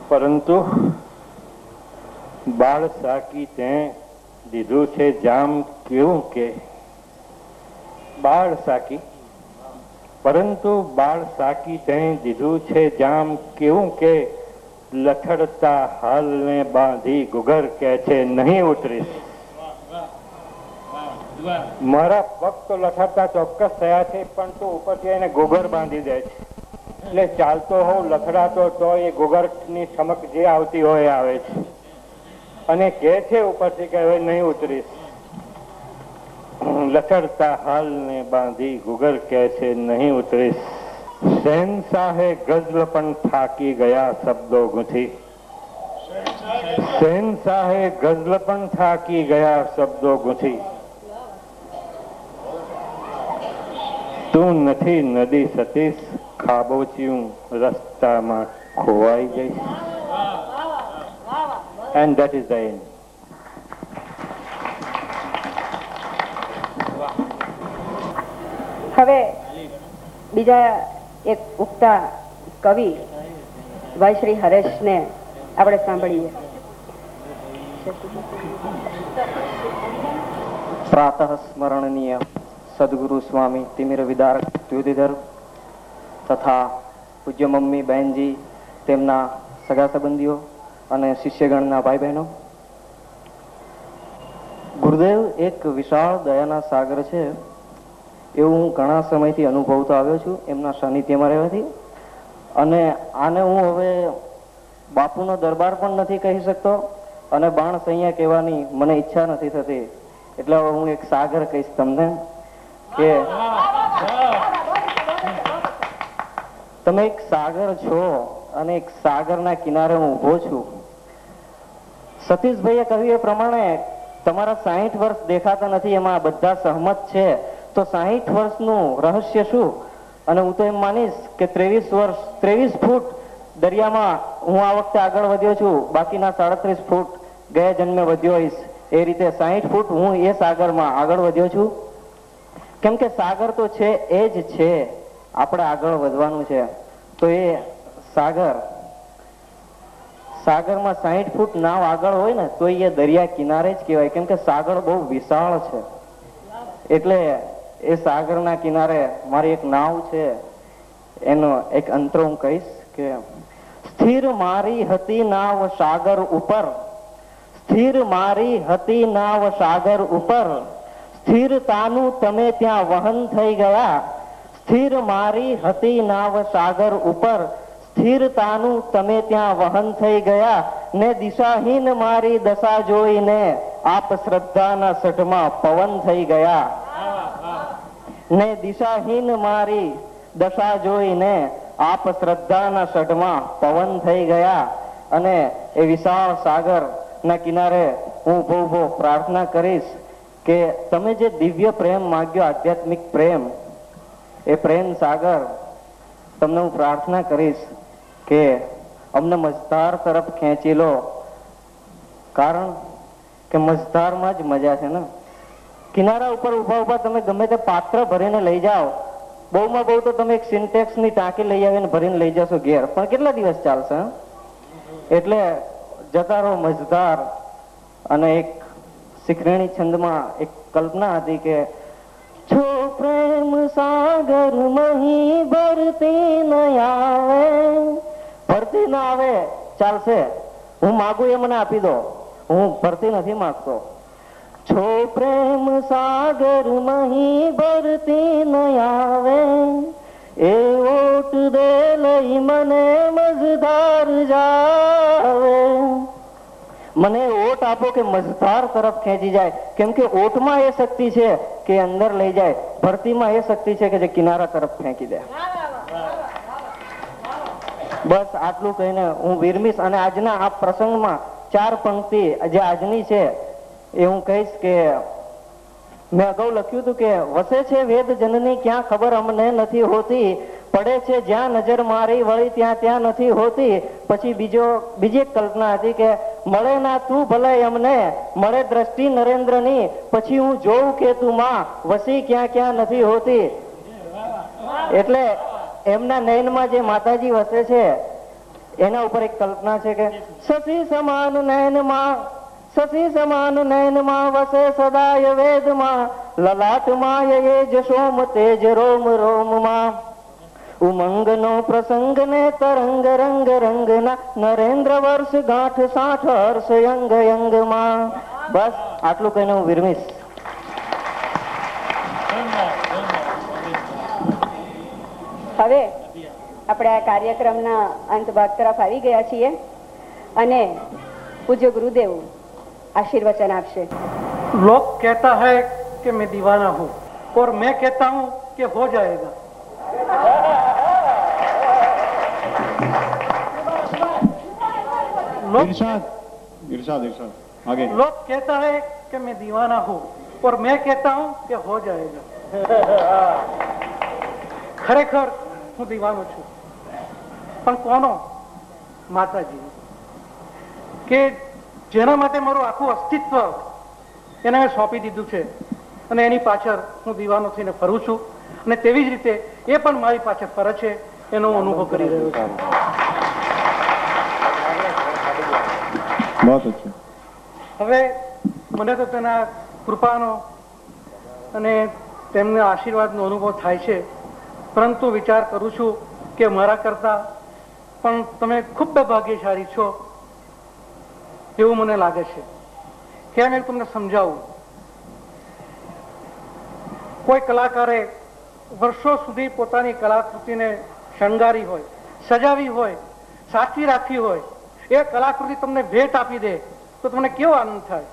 પરંતુ બાળ સાકી તે દીધું છે જામ કેવું કે બાળ સાકી પરંતુ બાળ સાકી તે દીધું છે જામ કેવું કે લથડતા હાલને બાંધી ગુગર કે છે નહીં ઉતરીશ મારા પગ તો લથડતા ચોક્કસ થયા છે પણ તો ઉપરથી એને ગુગર બાંધી દે છે એટલે ચાલતો હોઉં લથડાતો તો એ ગુગરની ચમક જે આવતી હોય એ આવે છે અને કે છે ઉપરથી કે હવે નહીં ઉતરીશ લથડતા હાલને બાંધી ગુગર કે છે નહીં ઉતરીશ શહેનશાહે ગઝલ પણ થાકી ગયા શબ્દો ગૂંથી શહેનશાહે ગઝલ પણ થાકી ગયા શબ્દો ગૂંથી તું નથી નદી સતીશ ખાબોચ્યું રસ્તામાં ખોવાઈ જઈશ and that is the end. હવે બીજા એક ઉગતા કવિ ભાઈ શ્રી હરેશને આપણે સાંભળીએ. પ્રાતઃ સ્મરણીય સદગુરુ સ્વામી તિમિર વિદારક દ્વિધર તથા પૂજ્ય મમ્મી બહેનજી, તેમના સગા સંબંધીઓ અને શિષ્યગણના ભાઈ બહેનો, ગુરુદેવ એક વિશાળ દયાના સાગર છે એવું હું ઘણા સમયથી અનુભવતો આવ્યો છું એમના સાનિધ્યમાં રહેવાથી. અને આને હું હવે બાપુનો દરબાર પણ નથી કહી શકતો અને બાણ સૈયા કહેવાની મને ઈચ્છા નથી થતી, એટલે હવે હું એક સાગર કહીશ તમને કે તમે એક સાગર છો અને એક સાગરના કિનારે હું ઉભો છું. સતીશભાઈએ કહ્યું એ પ્રમાણે તમારા 60 વર્ષ દેખાતા નથી, એમાં બધા સહમત છે. તો 60 વર્ષનું રહસ્ય શું? અને હું તો એમ માનીશ કે 23 ફૂટ દરિયામાં હું આ વખતે આગળ વધ્યો છું, બાકીના 37 ફૂટ ગયા જન્મે વધ્યો હોઈશ. એ રીતે 60 ફૂટ હું એ સાગરમાં આગળ વધ્યો છું. કેમ કે સાગર તો છે એ જ છે, આપણે આગળ વધવાનું છે. તો એ સાગરમાં 60 ફૂટ નાવ આગળ હોય ને તો એ દરિયા કિનારે જ કહેવાય, કેમ કે સાગર બહુ વિશાળ છે. એટલે એ સાગરના કિનારે મારી એક નાવ છે, એનો એક અંતર હું કહીશ કે સ્થિર મારી હતી નાવ સાગર ઉપર, સ્થિર મારી હતી નાવ સાગર ઉપર, સ્થિરતાનું તમે ત્યાં વહન થઈ ગયા. સ્થિર મારી હતી નાવ સાગર ઉપર, સ્થિરતાનું તમે ત્યાં વહન થઈ ગયા. ને દિશાહીન મારી દશા જોઈને આપ શ્રદ્ધાના સઢમાં પવન થઈ ગયા. ને દિશાહીન મારી દશા જોઈને આપ શ્રદ્ધાના સઢમાં પવન થઈ ગયા. અને એ વિશાળ સાગર ના કિનારે હું ઉભો પ્રાર્થના કરીશ કે તમે જે દિવ્ય પ્રેમ માંગ્યો, આધ્યાત્મિક પ્રેમ, એ પ્રેમ સાગર તમને હું પ્રાર્થના કરીશ કે અમને મઝધાર તરફ ખેંચી લો. કારણ કે મઝધારમાં જ મજા છે ને. કિનારા ઉપર ઉભા તમે ગમે તે પાત્ર ભરીને લઈ જાઓ, બહુમાં બહુ તો તમે એક સિન્ટેક્સ ની ટાંકી લઈ આવીને ભરીને લઈ જશો ઘેર, પણ કેટલા દિવસ ચાલશે? એટલે જતા રહો મઝધાર. અને એક શીખરેણી છંદમાં એક કલ્પના હતી કે છો પ્રેમ સાગર મહી ભરતી ન આવે. ભરતી ના આવે ચાલશે, હું માગું એ મને આપી દો, હું ભરતી નથી માંગતો. છો પ્રેમ સાગર મહી ભરતી ન આવે, એ ઓટ દે લઈ મને મઝધાર જાવે. મને ઓટ આપો કે મઝધાર તરફ ખેંચી જાય, કેમ કે ઓટમાં એ શક્તિ છે કે અંદર લઈ જાય, ભરતીમાં એ શક્તિ છે કે જે કિનારા તરફ ફેંકી દે. બસ આટલું કહીને હું વિરમીશ. અને આજના આ પ્રસંગમાં 4 પંક્તિ જે આજની છે એ હું કહીશ કે મેં અગાઉ લખ્યું હતું કે વસે છે વેદ જનની ક્યાં ખબર અમને નથી હોતી, પડે છે જ્યાં નજર મારી વળી ત્યાં નથી હોતી. પછી બીજી એક કલ્પના હતી કે મળે ના તું ભલે અમને, મળે દ્રષ્ટિ નરેન્દ્રની, પછી હું જોઉં કે તું માં વસી ક્યાં નથી હોતી. એટલે એમના નયનમાં જે માતાજી વસે છે એના ઉપર એક કલ્પના છે કે શશી સમાન નયનમાં વસે સદાય વેદમાં, લલાટમાં એ જશોમ તેજ રોમ રોમમાં. ઉમંગનો પ્રસંગ ને તરંગ રંગ રંગના, નરેન્દ્ર વર્ષ ગાંઠ 60 હર્ષ અંગ અંગમાં. બસ આટલું કહીને હું વિરમીશ. હવે આપણે આ કાર્યક્રમના અંત ભાગ તરફ આવી ગયા છીએ અને પૂજ્ય ગુરુદેવ आशीर्वचन आपसे। लोग कहता है कि मैं दीवाना हूँ और मैं कहता हूँ कि हो जाएगा। इरशाद आगे। लोग कहता है कि मैं दीवाना हूँ और मैं कहता हूँ कि हो जाएगा। खरेखर हूँ दीवानो छू, पण कोनो? माताजी के જેના માટે મારું આખું અસ્તિત્વ એને મેં સોંપી દીધું છે અને એની પાછળ હું દીવાનો થઈને ફરું છું અને તેવી જ રીતે એ પણ મારી પાછળ ફરે છે, એનો હું અનુભવ કરી રહ્યો છું. હવે મને તો તેના કૃપાનો અને તેમના આશીર્વાદનો અનુભવ થાય છે, પરંતુ વિચાર કરું છું કે મારા કરતા પણ તમે ખૂબ ભાગ્યશાળી છો એવું મને લાગે છે. કેમ એ તમને સમજાવું. કોઈ કલાકારે વર્ષો સુધી પોતાની કલાકૃતિને શણગારી હોય, સજાવી હોય, સાચવી રાખી હોય, એ કલાકૃતિ તમને ભેટ આપી દે તો તમને કેવો આનંદ થાય.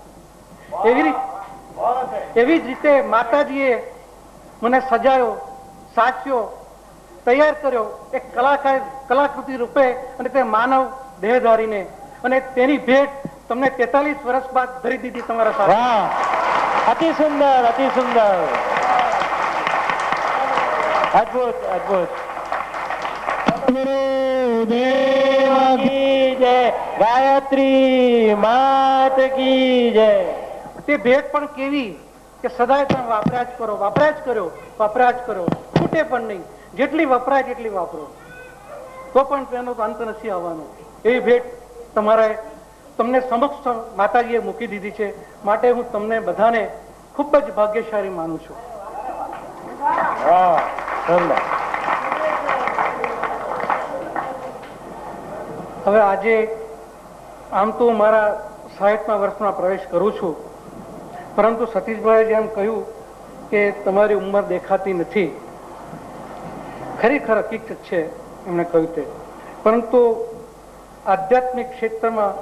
એવી જ રીતે માતાજીએ મને સજાયો, સાચ્યો, તૈયાર કર્યો એક કલાકૃતિ રૂપે, અને તે માનવ દેહ ધારીને, અને તેની ભેટ તમને 43 વર્ષ બાદ ધરી દીધી તમારા સાથે. અતિ સુંદર, અતિ સુંદર, અદભુત, અદભુત. ગુરુદેવ કી જય, ગાયત્રી માત કી જય. તે ભેટ પણ કેવી કે સદાય તમે વાપર્યા જ કરો, વાપર્યા જ કર્યો, વાપર્યા જ કરો, ખૂટે પણ નહીં. જેટલી વપરાય તેટલી વાપરો, તો પણ તેનો અંત નથી આવવાનો. એવી ભેટ તમને સમક્ષ માતાજીએ મૂકી દીધી છે. માટે હું તમને બધાને ખૂબ જ ભાગ્યશાળી માનું છું. હવે આજે આમ તો મારા 60મા વર્ષમાં પ્રવેશ કરું છું, પરંતુ સતીશભાઈએ જેમ કહ્યું કે તમારી ઉંમર દેખાતી નથી, ખરેખર હકીકત છે એમણે કહ્યું તે. પરંતુ આધ્યાત્મિક ક્ષેત્રમાં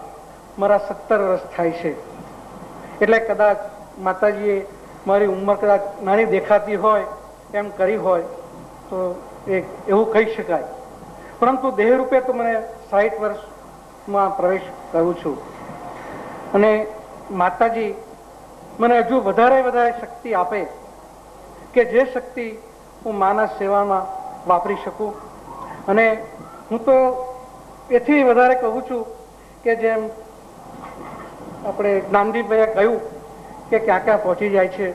મારા 17 વર્ષ થાય છે. એટલે કદાચ માતાજીએ મારી ઉંમર કદાચ નાની દેખાતી હોય એમ કરી હોય તો એવું કહી શકાય. પરંતુ દેહરૂપે તો મને 60 વર્ષમાં પ્રવેશ કરું છું. અને માતાજી મને હજુ વધારે શક્તિ આપે કે જે શક્તિ હું માનસ સેવામાં વાપરી શકું. અને હું તો એથી વધારે કહું છું કે જેમ આપણે જ્ઞાનદીપભાઈએ કહ્યું કે ક્યાં ક્યાં પહોંચી જાય છે,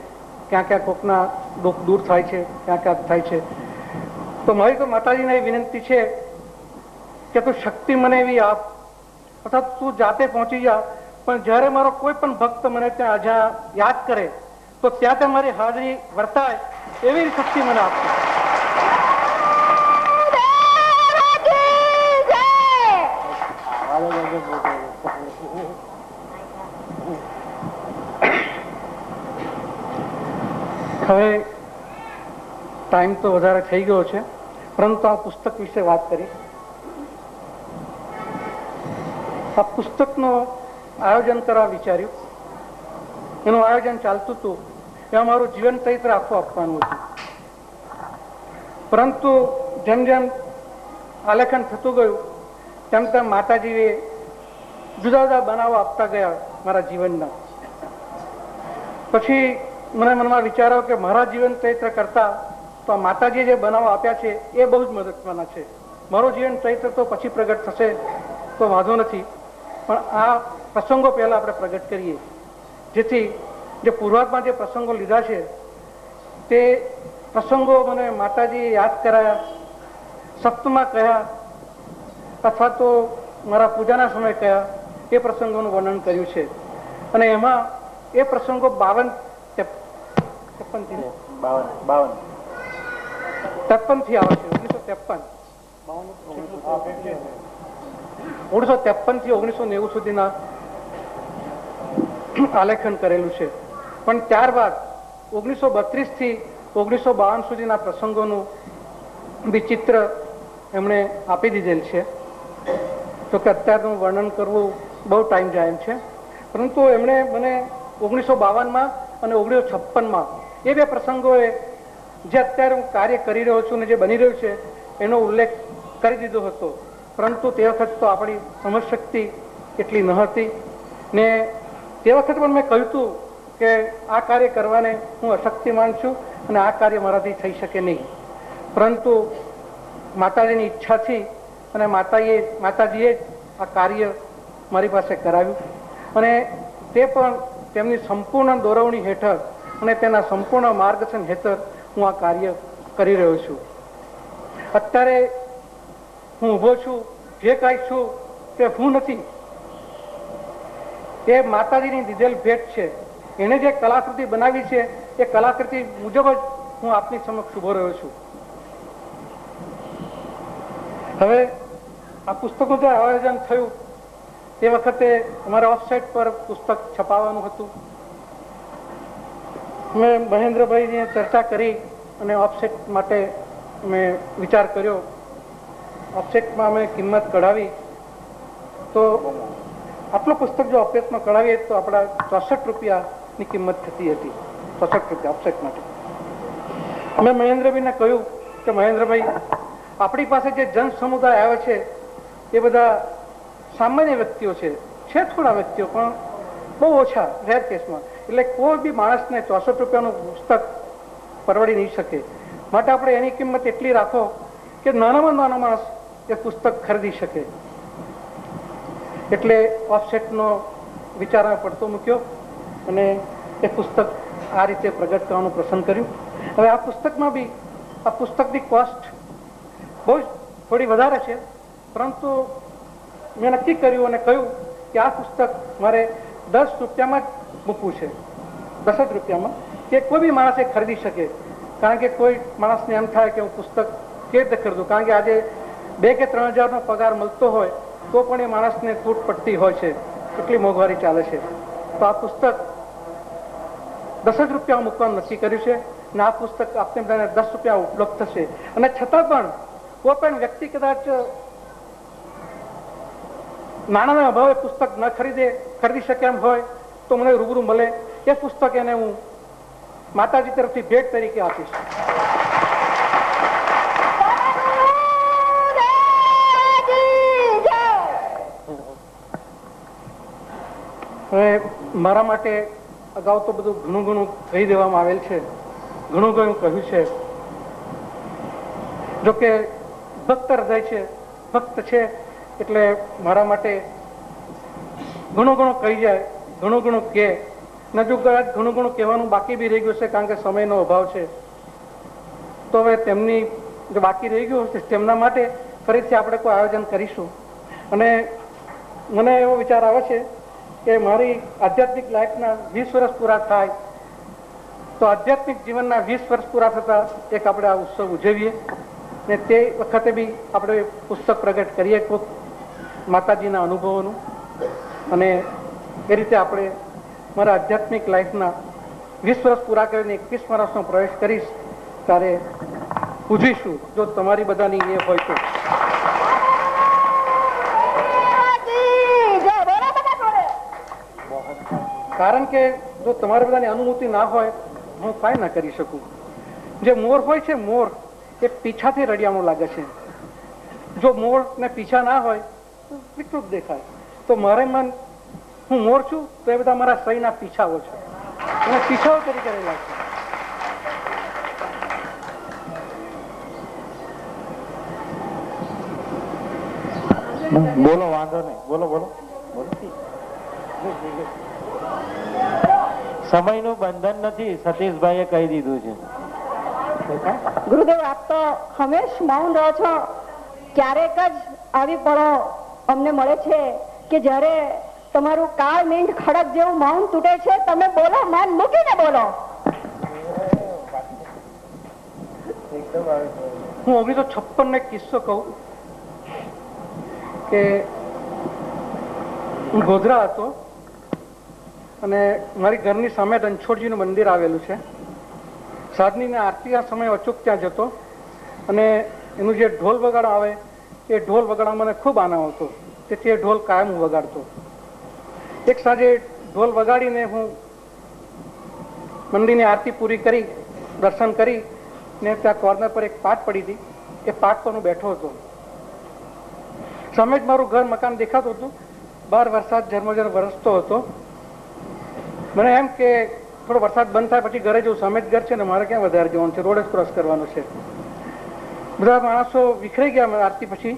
ક્યાં ક્યાં કોકના દુઃખ દૂર થાય છે, ક્યાં ક્યાં થાય છે. તો મારી તો માતાજીને એ વિનંતી છે કે તું શક્તિ મને એવી આપ, અથવા તું જાતે પહોંચી જા. પણ જ્યારે મારો કોઈ પણ ભક્ત મને ત્યાં જ્યાં યાદ કરે તો ત્યાં ત્યાં મારી હાજરી વર્તાય એવી શક્તિ મને આપશે. હવે ટાઈમ તો વધારે થઈ ગયો છે, પરંતુ આ પુસ્તક વિશે વાત કરીશ. આ પુસ્તકનો આયોજન કરવા વિચાર્યું. એનું આયોજન ચાલતું હતું, એમાં મારું જીવન ચરિત્ર આખું આપવાનું હતું. પરંતુ જેમ જેમ આલેખન થતું ગયું તેમ તેમ માતાજીએ જુદા જુદા બનાવો આપતા ગયા મારા જીવનના. પછી મને મનમાં વિચાર આવ્યો કે મારા જીવન ચરિત્ર કરતા તો માતાજીએ જે બનાવો આપ્યા છે એ બહુ જ મહત્વના છે. મારું જીવન ચરિત્ર તો પછી પ્રગટ થશે તો વાંધો નથી, પણ આ પ્રસંગો પહેલા આપણે પ્રગટ કરીએ, જેથી જે પૂર્વાતમાં જે પ્રસંગો લીધા છે તે પ્રસંગો મને માતાજીએ યાદ કરાયા, સપ્તમાં કહ્યા, અથવા તો મારા પૂજાના સમય કહ્યા, એ પ્રસંગોનું વર્ણન કર્યું છે. અને એમાં એ પ્રસંગો 53 થી આવે છે. 1953 થી 1990 સુધીના આલેખન કરેલું છે. પણ ત્યારબાદ 1932 થી 1952 સુધીના પ્રસંગોનું વિચિત્ર એમણે આપી દીધેલ છે. તો કે અત્યારનું વર્ણન કરવું બહુ ટાઈમ જાય એમ છે. પરંતુ એમણે મને 1952માં અને 1956માં એ બે પ્રસંગોએ જે અત્યારે હું કાર્ય કરી રહ્યો છું ને જે બની રહ્યું છે એનો ઉલ્લેખ કરી દીધો હતો. પરંતુ તે વખત તો આપણી સમજશક્તિ એટલી ન હતી ને તે વખત પણ મેં કહ્યું હતું કે આ કાર્ય કરવાને હું અશક્તિમાન છું અને આ કાર્ય મારાથી થઈ શકે નહીં. પરંતુ માતાજીની ઈચ્છાથી અને માતાજીએ આ કાર્ય મારી પાસે કરાવ્યું, અને તે પણ તેમની સંપૂર્ણ દોરવણી હેઠળ અને તેના સંપૂર્ણ માર્ગદર્શન હેઠળ હું આ કાર્ય કરી રહ્યો છું. અત્યારે હું ઊભો છું, જે કાંઈ છું તે હું નથી, એ માતાજીની દીધેલ ભેટ છે. એને જે કલાકૃતિ બનાવી છે એ કલાકૃતિ મુજબ જ હું આપની સમક્ષ ઊભો રહ્યો છું. હવે આ પુસ્તકનું જ્યારે આયોજન થયું તે વખતે અમારા ઓફસાઇટ પર પુસ્તક છપાવવાનું હતું. મેં મહેન્દ્રભાઈને ચર્ચા કરી અને ઓફસેટ માટે મેં વિચાર કર્યો. ઓફસેટમાં મેં કિંમત કઢાવી તો આટલું પુસ્તક જો ઓફસેટમાં કઢાવીએ તો આપણા 64 રૂપિયાની કિંમત થતી હતી. 64 રૂપિયા ઓફસેટ માટે. મેં મહેન્દ્રભાઈને કહ્યું કે મહેન્દ્રભાઈ, આપણી પાસે જે જન સમુદાય આવે છે એ બધા સામાન્ય વ્યક્તિઓ છે થોડા વ્યક્તિઓ, પણ બહુ ઓછા, રેર કેસમાં. એટલે કોઈ બી માણસને 64 રૂપિયાનું પુસ્તક પરવડી નહીં શકે. માટે આપણે એની કિંમત એટલી રાખો કે નાનામાં નાનો માણસ એ પુસ્તક ખરીદી શકે. એટલે ઓફસેટનો વિચાર પડતો મૂક્યો અને એ પુસ્તક આ રીતે પ્રગટ કરવાનું પસંદ કર્યું. હવે આ પુસ્તકમાં બી આ પુસ્તકની કોસ્ટ બહુ જ થોડી વધારે છે, પરંતુ મેં નક્કી કર્યું અને કહ્યું કે આ પુસ્તક મારે 10 રૂપિયામાં જ મૂકવું છે. 10 જ રૂપિયામાં, કે કોઈ બી માણસ એ ખરીદી શકે. કારણ કે કોઈ માણસને એમ થાય કે હું પુસ્તક કેવી રીતે ખરીદું, કારણ કે આજે 2 કે 3 હજારનો પગાર મળતો હોય તો પણ એ માણસને તૂટ પડતી હોય છે, એટલી મોંઘવારી ચાલે છે. તો આ પુસ્તક 10 જ રૂપિયા મૂકવાનું નક્કી કર્યું છે અને આ પુસ્તક આપને બધાને 10 રૂપિયા ઉપલબ્ધ થશે. અને છતાં પણ કોઈ પણ વ્યક્તિ કદાચ નાણાના અભાવે પુસ્તક ન ખરીદી શકે એમ હોય તો મને રૂબરૂ મળે. એ પુસ્તક એને હું માતાજી તરફથી ભેટ તરીકે આપીશ. હવે મારા માટે અગાઉ તો બધું ઘણું ઘણું કહી દેવામાં આવેલ છે, ઘણું ઘણું કહ્યું છે. જોકે ભક્ત હૃદય છે, ભક્ત છે એટલે મારા માટે ઘણું ઘણું કહી જાય, ઘણું ઘણું કહે. જો કદાચ ઘણું ઘણું કહેવાનું બાકી બી રહી ગયું છે કારણ કે સમયનો અભાવ છે, તો હવે તેમની જો બાકી રહી ગયું છે તેમના માટે ફરીથી આપણે કોઈ આયોજન કરીશું. અને મને એવો વિચાર આવે છે કે મારી આધ્યાત્મિક લાઈફના 20 વર્ષ પૂરા થાય તો આધ્યાત્મિક જીવનના 20 વર્ષ પૂરા થતા એક આપણે આ ઉત્સવ ઉજવીએ ને તે વખતે બી આપણે પુસ્તક પ્રગટ કરીએ કોઈક માતાજીના અનુભવોનું. અને એ રીતે આપણે મારા આધ્યાત્મિક લાઈફના 20 વર્ષ પૂરા કરીને 21 વર્ષનો પ્રવેશ કરીશ ત્યારે ઉજવીશું, જો તમારી બધાની એ હોય તો. કારણ કે જો તમારી બધાની અનુમતિ ના હોય હું કાંઈ ના કરી શકું. જે મોર હોય છે, મોર એ પીછાથી રડિયામણું લાગે છે. જો મોર ને પીછા ના હોય તો વિકૃત દેખાય. તો મારે હું મોર છું તો એ બધા મારા શરીરના પીછાઓ છે અને પીછાઓ તરીકે રહેલા છે. બોલો, વાંધો નહીં, બોલો બોલો. સમયનું બંધન નથી, સતીશભાઈએ કહી દીધું છે. ગુરુદેવ, આપ તો હંમેશ મૌન રહો છો. ક્યારેક જ આવી પળો અમને મળે છે કે જ્યારે તમારું કાળ મીંડ ખડક જેવું મૌન તૂટે છે. તમે બોલો, મન મૂકીને બોલો. હું 1956 એક કિસ્સો કહું કે હું ગોધરા હતો અને મારી ઘરની સામે રણછોડજીનું મંદિર આવેલું છે. સાધનીને આરતીના સમય અચૂક ત્યાં જતો અને એનું જે ઢોલ વગાડ આવે એ ઢોલ વગાડવા મને ખૂબ આનંદ આવતો, તેથી એ ઢોલ કાયમ હું વગાડતો. એક સાંજે ઢોલ વગાડીને હું મંદિરની આરતી પૂરી કરી, દર્શન કરી ને ત્યાં કોર્નર પર એક પાટ પડી હતી. એ પાટ પર હું બેઠો હતો. સામે જ મારું ઘર મકાન દેખાતું હતું. બહાર વરસાદ ઝરમર વરસતો હતો. મને એમ કે થોડો વરસાદ બંધ થાય પછી ઘરે જવું, સામે જ ઘર છે ને મારે ક્યાં વધારે જવાનું છે, રોડ જ ક્રોસ કરવાનો છે. બધા માણસો વિખરાઈ ગયા. આરતી પછી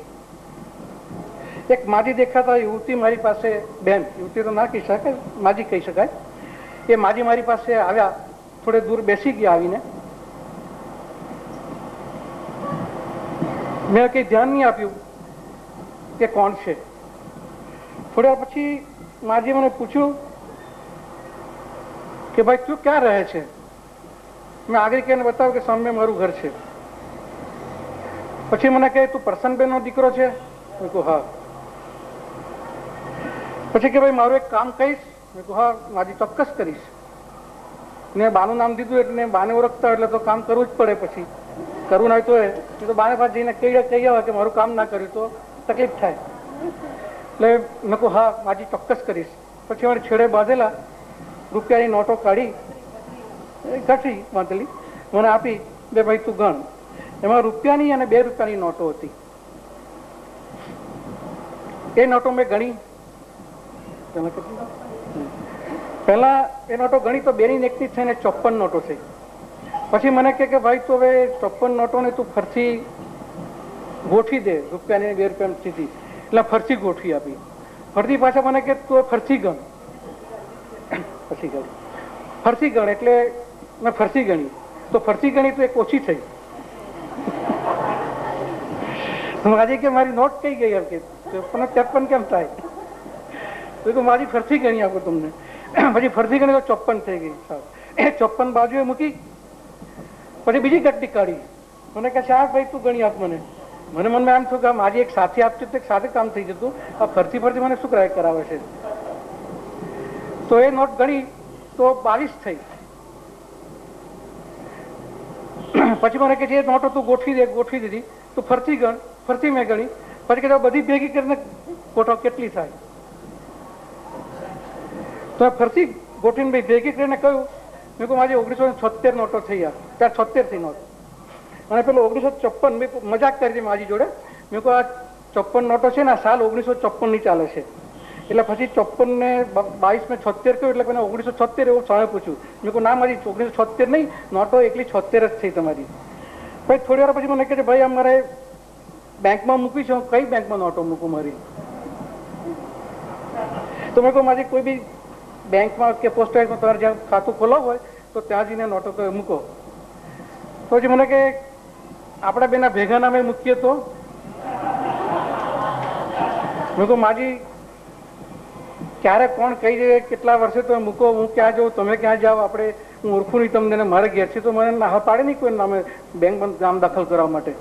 એક માજી દેખાતા યુવતી મારી પાસે, બેન, યુવતી તો ના કહી શકાય, માજી કહી શકાય, એ માજી મારી પાસે આવ્યા, થોડે દૂર બેસી ગયા. આવીને મેં કઈ ધ્યાન નહીં આપ્યું કે કોણ છે. થોડી વાર પછી માજી મને પૂછ્યું કે ભાઈ તું ક્યાં રહે છે? મેં આગળ કહીને બતાવ્યું કે સામે મારું ઘર છે. પછી મને કહે તું પ્રસન્નબેનનો દીકરો છે? મેં કહ્યું હા. પછી કે ભાઈ મારું એક કામ કહીશ? મેં કહ્યું હા માજી ચોક્કસ કરીશ. ને બાનું નામ દીધું એટલે બાને ઓળખતા એટલે તો કામ કરવું જ પડે. પછી કરવું ના હોય તો બાને પાસે જઈને કહી આવે કે મારું કામ ના કર્યું તો તકલીફ થાય. એટલે મેં કહું હા માજી ચોક્કસ કરીશ. પછી મારે છેડે બાંધેલા રૂપિયાની નોટો કાઢી કાઢી બાંધેલી મને આપી. બે ભાઈ તું ગણ. એમાં રૂપિયાની અને 2 રૂપિયાની નોટો હતી. એ નોટો મેં ગણી. પહેલા એ નોટો ગણી તો 2 ની એકની થઈને 54 નોટો થઈ. પછી મને કે ભાઈ તું હવે 54 નોટોને તું ફરથી ગોઠવી દે, રૂપિયાની 2 રૂપિયાની સીધી. એટલે ફરથી ગોઠવી આપી. ફરથી પાછા મને કે તું ફરથી ગણ. પછી ગણ ફરથી ગણ એટલે મેં ફરથી ગણી. તો ફરથી ગણી તો એક ઓછી થઈ. આજે કે મારી નોટ કઈ ગઈ એમ કે 53 કેમ થાય? તો મારી ફરથી ગણી આપો તમને. પછી ફરથી ગણી તો 54 થઈ ગઈ. એ 54 બાજુએ મૂકી. પછી બીજી ગટ્ટી કાઢી. મને કહે છે ભાઈ તું ગણી આપ મને. મને મનમાં એમ થયું કે મારી એક સાથી આપતી તો એક સાથે કામ થઈ જતું. આ ફરતી ફરતી મને શું કરાવે છે? તો એ નોટ ગણી તો 22 થઈ. પછી મને કે છે નોટો તું ગોઠવી દીધી તો ફરતી ગણ. ફરતી મેં ગણી. પછી કે બધી ભેગી કરીને ગોઠવ કેટલી થાય? તો ફરતી ગોઠવીને ભેગી કરીને કહ્યું મેં કહું મારી 1976 નોટો થઈ. ત્યાં 76 થઈ નોટ. અને પેલો 1954 મેં મજાક કરી હતી મારી જોડે. મેં કહું આ 54 નોટો છે ને સાલ 1954 ની ચાલે છે. એટલે પછી 54 ને 22 ને 76 કહ્યું એટલે મને 1976 એવું સામે પૂછ્યું. મેં કહું ના મારી 1976 નહીં, નોટો એકલી 76 જ થઈ તમારી. પછી થોડી વાર પછી મને કહે છે ભાઈ અમારે બેંકમાં મૂકી છે. કઈ બેંકમાં નોટો મૂકું મારી? તો મેં કહું મારી કોઈ બી બેંકમાં કે પોસ્ટ ઓફિસમાં તમારે જ્યાં ખાતું ખોલાવું હોય તો ત્યાં જઈને નોટો મૂકો. તો પછી મને કે આપણા બેના ભેગા નામે મૂકીએ તો? મેં કહું માજી ક્યારે કોણ કહી જાય કેટલા વર્ષે તો મૂકો, હું ક્યાં જાઉં તમે ક્યાં જાઓ, આપણે હું ઓળખું નહીં તમને. મારે ઘેરથી તો મને ના પાડે નહીં કોઈ નામે બેંકમાં નામ દાખલ કરવા માટે.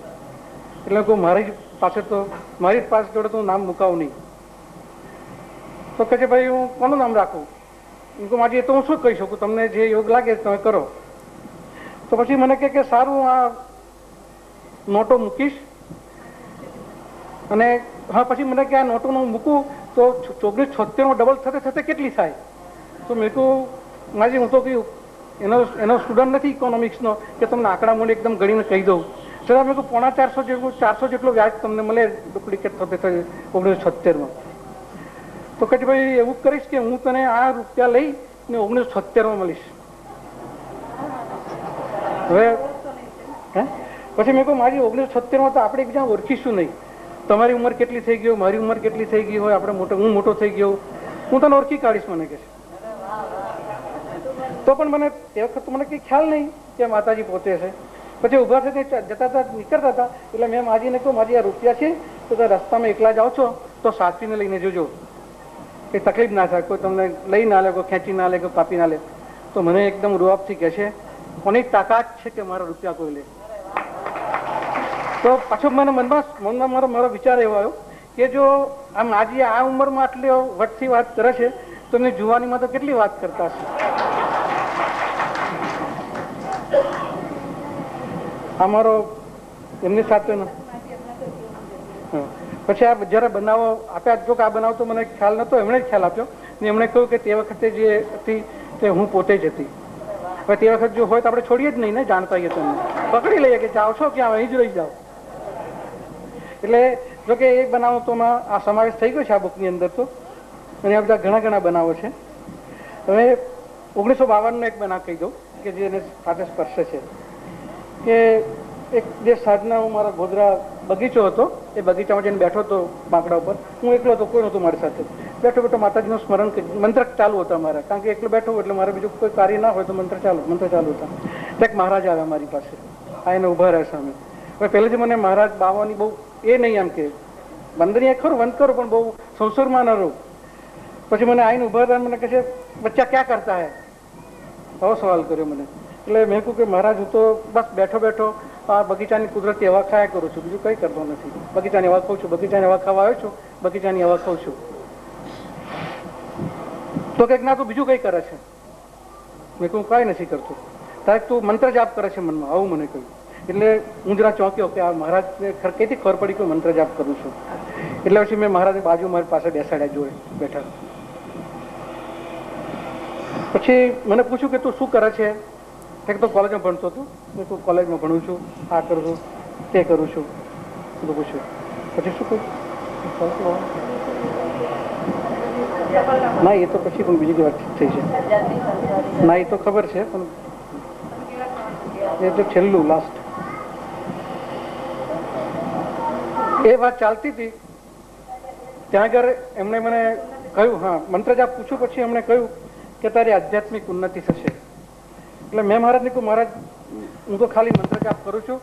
એટલે કહું મારી પાસે જોડે તો નામ મુકાવું નહીં. તો કહે છે ભાઈ હું કોનું નામ રાખું? એમ કહું માજી એ તો હું શું કહી શકું, તમને જે યોગ લાગે તમે કરો. તો પછી મને કે સારું આ નોટો મૂકીશ. અને હા પછી મને કે આ નોટોનું મૂકું તો 1976 ડબલ થતે કેટલી થાય? તો મેં કહું માજી હું તો કહ્યું એનો સ્ટુડન્ટ નથી ઇકોનોમિક્સનો કે તમને આંકડા મૂળ એકદમ ગણીને કહી દઉં. છતાં મેં કહું 450 જેટલો વ્યાજ તમને મળે ડુપ્લિકેટ થતે 1976માં. તો કહે ભાઈ એવું કરીશ કે હું તને આ રૂપિયા લઈ ને 1976માં મળીશ. હવે પછી મેં કહું મારી 1976માં તો આપણે એકબીજા ઓળખીશું નહીં. તમારી ઉંમર કેટલી થઈ ગઈ, મારી ઉંમર કેટલી થઈ ગઈ હોય, આપણે હું મોટો થઈ ગયો, હું તને ઓળખી કાઢીશ. મને કે તો પણ મને તે વખત મને કઈ ખ્યાલ નહીં કે માતાજી પોતે છે. પછી ઉભા થઈને જતા હતા નીકળતા હતા એટલે મેં માજીને કહું માજી આ રૂપિયા છે તો રસ્તામાં એકલા જાઓ છો તો સાચવીને લઈને જોજો, એ તકલીફ ના થાય, કોઈ તમને લઈ ના લે, કોઈ ખેંચી ના લે, કોઈ કાપી ના લે. તો મને એકદમ રૂઆબથી કહે છે કોની તાકાત છે કે મારા રૂપિયા કોઈ લે? તો પાછો મને મનમાં મારો વિચાર એવો આવ્યો કે જો આ માજી આ ઉંમરમાં આટલી વટથી વાત કરે છે તો એમની જુવાનીમાં તો કેટલી વાત કરતા હશે. અમારો એમની સાથેનો પછી આ જયારે બનાવો આપ્યા, જો કે આ બનાવ તો મને ખ્યાલ નતો, એમણે જ ખ્યાલ આપ્યો ને એમણે કહ્યું કે તે વખતે જે હતી તે હું પોતે જ હતી. હવે તે વખત જો હોય તો આપણે છોડીએ જ નહીં ને, જાણતા હોઈએ તમને પકડી લઈએ કે જાઓ છો ક્યાં, અહીં જ રહી જાઓ. એટલે જોકે એક બનાવો તો આ સમાવેશ થઈ ગયો છે આ બુકની અંદર તો, અને આ બધા ઘણા બનાવો છે. હવે 1952નો એક બનાવ કહી દઉં કે જે એને સાથે સ્પર્શે છે કે એક જે સાંજના હું મારા ગોધરા બગીચો હતો, એ બગીચામાં જઈને બેઠો હતો બાંકડા ઉપર. હું એકલો હતો, કોઈ નહોતું મારી સાથે. બેઠો માતાજીનું સ્મરણ મંત્ર ચાલુ હતા મારા, કારણ કે એકલો બેઠો એટલે મારે બીજું કોઈ કાર્ય ના હોય તો મંત્ર ચાલુ હતા. એક મહારાજ આવ્યા મારી પાસે, આ એને ઉભા રહ્યા સામે. હવે પહેલેથી મને મહારાજ બાવાની બહુ એ નહીં એમ કે બંદરી ખરું બંધ કરો પણ બહુ સંસોરમાં ન રહું. પછી મને આવીને ઉભા રહ્યા, મને કહે છે બચ્ચા ક્યાં કરતા હે? આવો સવાલ કર્યો મને. એટલે મેં કહ્યું કે મહારાજ હું તો બસ બેઠો આ બગીચાની કુદરતી હવા ખાયા કરું છું, બીજું કંઈ કરતો નથી. બગીચાની હવા ખાઉં છું, બગીચાની હવા ખાવા આવ્યો છું, બગીચાની હવા ખાઉં છું. તો કંઈક ના તું બીજું કંઈ કરે છે. મેં કહું કાંઈ નથી કરતો. તારે તું મંત્ર જાપ કરે છે મનમાં, આવું મને કહ્યું. એટલે હું જરા ચોંક્યો કે આ મહારાજને કઈથી ખબર પડી કે મંત્ર જાપ કરું છું. એટલે પછી મેં મહારાજની બાજુ મારી પાસે બેસાડ્યા, જોડે બેઠા. પછી મને પૂછ્યું કે તું શું કરે છે? એક તો કોલેજમાં ભણતો હતો. મેં કહું કોલેજમાં ભણું છું, આ કરું છું, તે કરું છું, બધું પૂછ્યું. પછી શું કહ્યું? ના એ તો પછી પણ બીજી વાત થઈ છે. ના એ તો ખબર છે, પણ એ તો છેલ્લું લાસ્ટ એ વાત ચાલતી હતી ત્યાં આગળ એમણે મને કહ્યું, હા મંત્ર જાપ પૂછ્યું. પછી એમણે કહ્યું કે તારી આધ્યાત્મિક ઉન્નતિ થશે. એટલે મેં મહારાજને કહ્યું, મહારાજ હું તો ખાલી મંત્ર જાપ કરું છું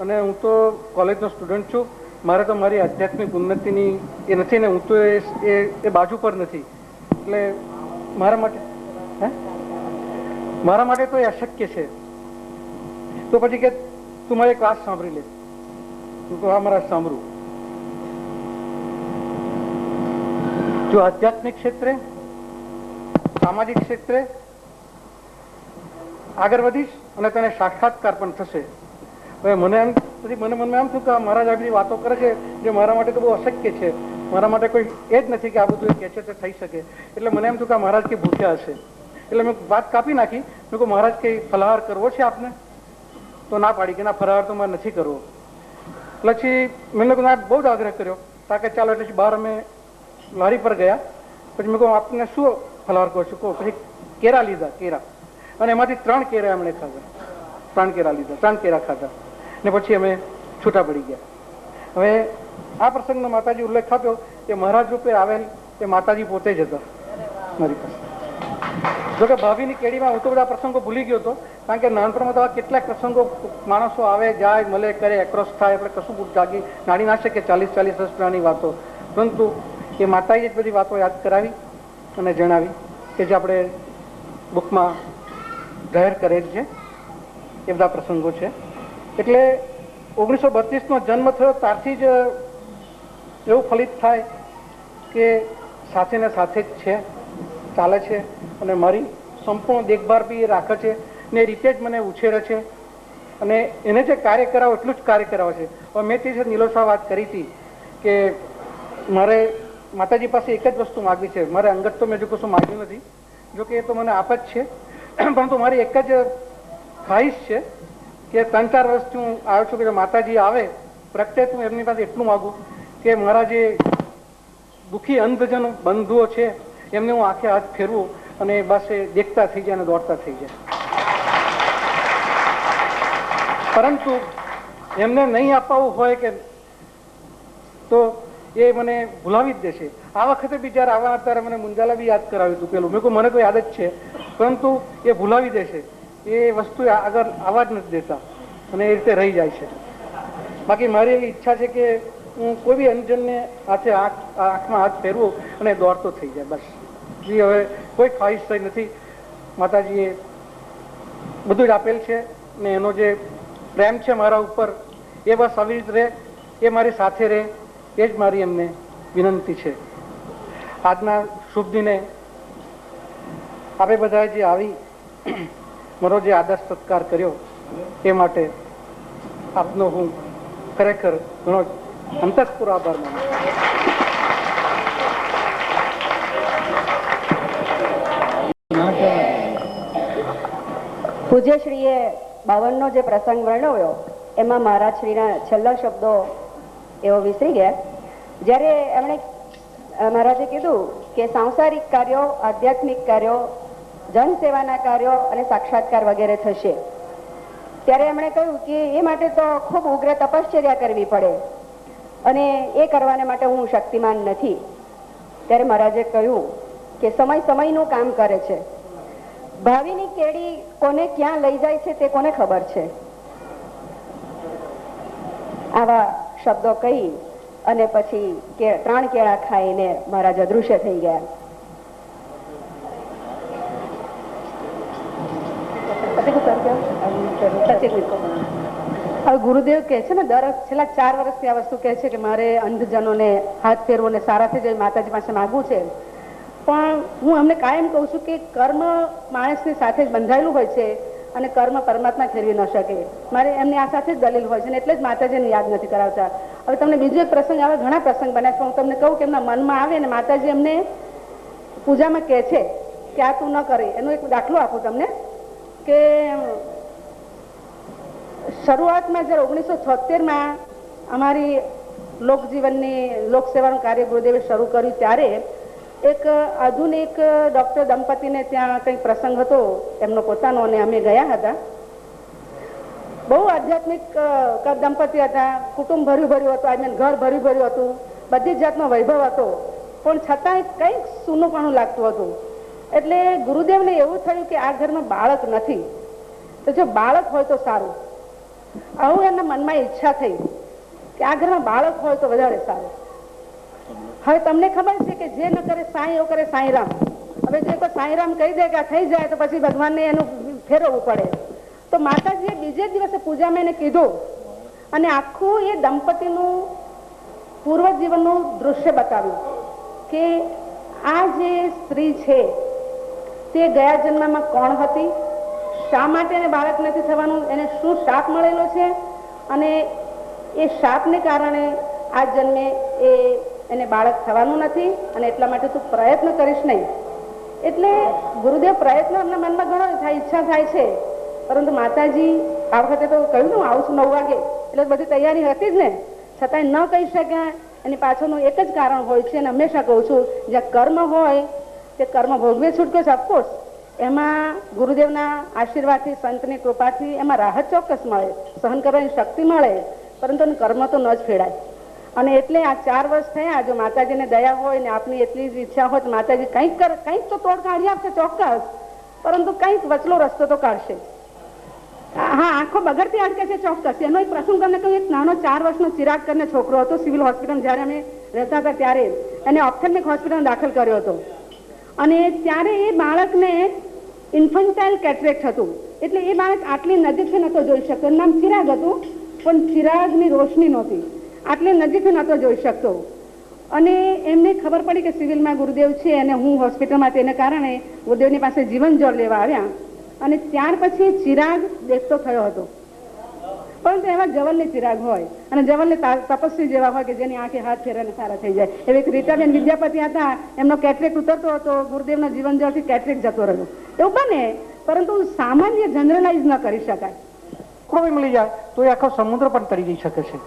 અને હું તો કોલેજનો સ્ટુડન્ટ છું. મારે તો મારી આધ્યાત્મિક ઉન્નતિની એ નથી ને, હું તો એ બાજુ પર નથી. એટલે મારા માટે તો એ અશક્ય છે. તો પછી કે તું મારી એક વાત સાંભળી લે. હું તો હા મહારાજ સાંભળું. જો આધ્યાત્મિક ક્ષેત્રે, સામાજિક ક્ષેત્રે આગળ વધીશ અને તેને સાક્ષાત્કાર પણ થશે. હવે મને એમ પછી મને મનમાં એમ થયું કે મહારાજ આ બધી વાતો કરે છે જે મારા માટે તો બહુ અશક્ય છે. મારા માટે કોઈ એ જ નથી કે આ બધું એ કહે છે તે થઈ શકે. એટલે મને એમ થયું કે મહારાજ કે ભૂખ્યા હશે. એટલે મેં વાત કાપી નાખી. મેં કહું મહારાજ કે ફલાહાર કરવો છે આપને? તો ના પાડી કે ના, ફલાહાર તો મારે નથી કરવો. પછી મેં બહુ જ આગ્રહ કર્યો. તાકે ચાલો. એટલે બહાર અમે લારી પર ગયા. પછી મેં કહું આપને શું ફલાહાર કરો છો? કહો. પછી કેરા લીધા, કેરા, અને એમાંથી 3 કેરા એમણે ખાધા. 3 કેરા લીધા, 3 કેરા ખાધા ને પછી અમે છૂટા પડી ગયા. હવે આ પ્રસંગનો માતાજી ઉલ્લેખ આપ્યો કે મહારાજ રૂપે આવેલ એ માતાજી પોતે જ હતા મારી પાસે. જોકે ભાભીની કેડીમાં હું તો બધા પ્રસંગો ભૂલી ગયો હતો, કારણ કે નાનપણમાં તો કેટલાક પ્રસંગો માણસો આવે જાય મળે કરે, એક્રોસ થાય, આપણે કશું જાગી નાડી ના શકીએ 40 વર્ષ પુરાની વાતો. પરંતુ એ માતાજીએ જ બધી વાતો યાદ કરાવી અને જણાવી કે જે આપણે બુકમાં જાહેર કરેલ છે. એ બધા પ્રસંગો છે. એટલે 1932નો જન્મ થયો ત્યારથી જ એવું ફલિત થાય કે સાથે ને સાથે જ છે, ચાલે છે અને મારી સંપૂર્ણ દેખભાળ બી એ રાખે છે ને એ રીતે જ મને ઉછેરે છે અને એને જે કાર્ય કરાવો એટલું જ કાર્ય કરાવે છે. હવે મેં તે નિલોષા વાત કરી હતી કે મારે માતાજી પાસે એક જ વસ્તુ માગવી છે. મારે અંગત તો મેં જો કશું માગ્યું નથી, જોકે એ તો મને આપ જ છે, પરંતુ મારી એક જ ખ્વાહિશ છે કે 3-4 વર્ષથી હું આવ્યો છું કે માતાજી આવે પ્રત્યે હું એમની પાસે એટલું માગું કે મારા જે દુઃખી અંધજન બંધુઓ છે એમને હું આખે હાથ ફેરવું અને બસ એ દેખતા થઈ જાય અને દોડતા થઈ જાય. પરંતુ એમને નહીં અપાવવું હોય કે તો એ મને ભૂલાવી જ દેશે. આ વખતે બી જયારે આવવાના ત્યારે મને મુંજાલા બી યાદ કરાવ્યું હતું પેલું. મેં કહું મને તો યાદ જ છે, પરંતુ એ ભૂલાવી દેશે. એ વસ્તુ આગળ આવવા જ નથી દેતા અને એ રીતે રહી જાય છે. બાકી મારી એવી ઈચ્છા છે કે હું કોઈ બી અંજનને હાથે આંખમાં હાથ ફેરવું અને દોડતો થઈ જાય બસ. એ હવે કોઈ ખ્વાહિશ થઈ નથી. માતાજીએ બધું જ આપેલ છે ને એનો જે પ્રેમ છે મારા ઉપર એ બસ આવી રીતે રહે, એ મારી સાથે રહે, એ જ મારી એમને વિનંતી છે. આજના શુભ દિને આપણે બધાએ જે આવી મારો જે આદર સત્કાર કર્યો એ માટે આપનો હું ખરેખર ઘણો અંતઃપૂર્વક આભાર માનું છું. પૂજ્યશ્રીએ 52નો જે પ્રસંગ વર્ણવ્યો એમાં મહારાજશ્રીના છેલ્લા શબ્દો એવો વિસરી ગયા જ્યારે એમણે મહારાજે કીધું કે સાંસારિક કાર્યો, આધ્યાત્મિક કાર્યો, જનસેવાના કાર્યો અને સાક્ષાત્કાર વગેરે થશે. ત્યારે એમણે કહ્યું કે એ માટે તો ખૂબ ઉગ્ર તપશ્ચર્યા કરવી પડે અને એ કરવાને માટે હું શક્તિમાન નથી. ત્યારે મહારાજે કહ્યું કે સમય સમયનું કામ કરે છે. ભાવિની કેડી કોને ક્યાં લઈ જાય છે તે કોને ખબર છે. આવા શબ્દો કહી અને પછી 3 કેળા ખાઈને મહારાજ અદૃશ્ય થઈ ગયા. હવે ગુરુદેવ કહે છે ને છેલ્લા 4 વર્ષથી આ વસ્તુ કહે છે કે મારે અંધજનોને હાથ ફેરવો ને સારાથી જઈ માતાજી પાસે માગવું છે, પણ હું અમને કાયમ કહું છું કે કર્મ માણસની સાથે જ બંધાયેલું હોય છે અને કર્મ પરમાત્મા ફેરવી ન શકે. મારે એમની આ સાથે જ દલીલ હોય છે ને એટલે જ માતાજીને યાદ નથી કરાવતા. હવે તમને બીજો એક પ્રસંગ આવે, ઘણા પ્રસંગ બન્યા છે, હું તમને કહું કે એમના મનમાં આવે ને માતાજી એમને પૂજામાં કહે છે કે આ તું ન કરે. એનો એક દાખલો આપું તમને કે શરૂઆતમાં જ્યારે 1976માં અમારી લોકજીવનની લોકસેવાનું કાર્ય ગુરુદેવે શરૂ કર્યું ત્યારે એક આધુનિક ડોક્ટર દંપતીને ત્યાં કંઈક પ્રસંગ હતો એમનો પોતાનો, અને અમે ગયા હતા. બહુ આધ્યાત્મિક દંપતી હતા, કુટુંબ ભર્યું હતું, આઈ મીન ઘર ભર્યું હતું, બધી જ જાતનો વૈભવ હતો, પણ છતાંય કંઈક સૂનુંપણું લાગતું હતું. એટલે ગુરુદેવને એવું થયું કે આ ઘરમાં બાળક નથી, તો જો બાળક હોય તો સારું. આવું એમના મનમાં ઈચ્છા થઈ કે આ ઘરમાં બાળક હોય તો વધારે સારું. હવે તમને ખબર છે કે જે ન કરે સાંઈ એવું કરે સાંઈરામ. હવે જે કોઈ સાંઈરામ કહી દે કે આ થઈ જાય તો પછી ભગવાનને એનું ફેરવવું પડે. તો માતાજીએ બીજે દિવસે પૂજામાં એને કીધું અને આખું એ દંપતીનું પૂર્વજીવનનું દૃશ્ય બતાવ્યું કે આ જે સ્ત્રી છે તે ગયા જન્મમાં કોણ હતી, શા માટે એને બાળક નથી થવાનું, એને શું શાપ મળેલો છે, અને એ શાપને કારણે આ જન્મે એને બાળક થવાનું નથી અને એટલા માટે તું પ્રયત્ન કરીશ નહીં. એટલે ગુરુદેવ પ્રયત્ન એમના મનમાં ઘણો થાય, ઈચ્છા થાય છે, પરંતુ માતાજી આ વખતે તો કહ્યું ને હું આવું છું 9 વાગે, એટલે બધી તૈયારી હતી જ ને, છતાંય ન કહી શક્યા. એની પાછળનું એક જ કારણ હોય છે અને હંમેશા કહું છું જ્યાં કર્મ હોય તે કર્મ ભોગવે છૂટકો છે. ઓફકોર્સ એમાં ગુરુદેવના આશીર્વાદથી, સંતની કૃપાથી એમાં રાહત ચોક્કસ મળે, સહન કરવાની શક્તિ મળે, પરંતુ કર્મ તો ન જ ફેડાય. અને એટલે આ 4 વર્ષ થયા, જો માતાજીને દયા હોય ને આપની એટલી જ ઈચ્છા હોય તો માતાજી કંઈક તો તોડ કાઢી આપશે ચોક્કસ, પરંતુ કંઈક વચલો રસ્તો તો કાઢશે. હા, આંખો બગડતી અટકે છે ચોક્કસ. એનો એક પ્રસંગ તમને કહ્યું, એક નાનો 4 વર્ષનો ચિરાગ કરીને છોકરો હતો, સિવિલ હોસ્પિટલ જ્યારે અમે રહેતા હતા ત્યારે એને ઓપ્થેલ્મિક હોસ્પિટલમાં દાખલ કર્યો હતો. અને ત્યારે એ બાળકને ઇન્ફન્ટાઇલ કેટરેક્ટ હતું, એટલે એ બાળક આટલી નજીકથી નહોતો જોઈ શકતો. એનું નામ ચિરાગ હતું, પણ ચિરાગની રોશની નહોતી, આટલી નજીકથી નહોતો જોઈ શકતો. અને એમને ખબર પડી કે સિવિલમાં ગુરુદેવ છે અને હું હોસ્પિટલમાં, તેને કારણે ગુરુદેવની પાસે જીવન જોડ લેવા આવ્યા. અને ત્યાર પછી ચિરાગ દેખતો થયો હતો, પરંતુ એવા જવલ્લે ચિરાગ હોય અને જવલ્લે તપસ્વી જેવા હોય કે જેની આંખે હાથ ફેરવાને સારા થઈ જાય. એવી એક રીટાબેન વિદ્યાપતિ હતા, એમનો કેટરેક્ટ ઉતરતો હતો, ગુરુદેવના જીવન જળથી કેટરેક્ટ જતો રહ્યો. એવું બને, પરંતુ સામાન્ય જનરલાઇઝ ન કરી શકાય. કોઈ મળી જાય તો એ આખો સમુદ્ર પણ તરી જઈ શકે છે.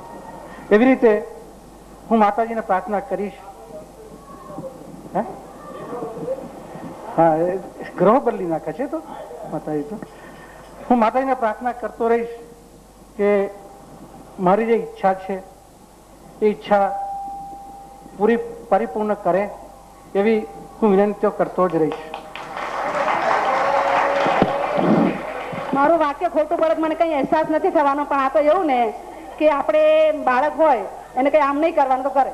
એવી રીતે હું માતાજીને પ્રાર્થના કરીશ. હા, ગ્રહો બદલી નાખે છે તો માતાજી, તો હું માતાજીને પ્રાર્થના કરતો રહીશ કે મારી જે ઈચ્છા છે એ ઈચ્છા પરિપૂર્ણ કરે એવી હું વિનંતીઓ કરતો જ રહીશ. મારું વાક્ય ખોટું પડે મને કઈ અહેસાસ નથી થવાનો, પણ આ તો એવું ને કે આપણે બાળક હોય એને કઈ આમ નહીં કરવાનું તો કરે.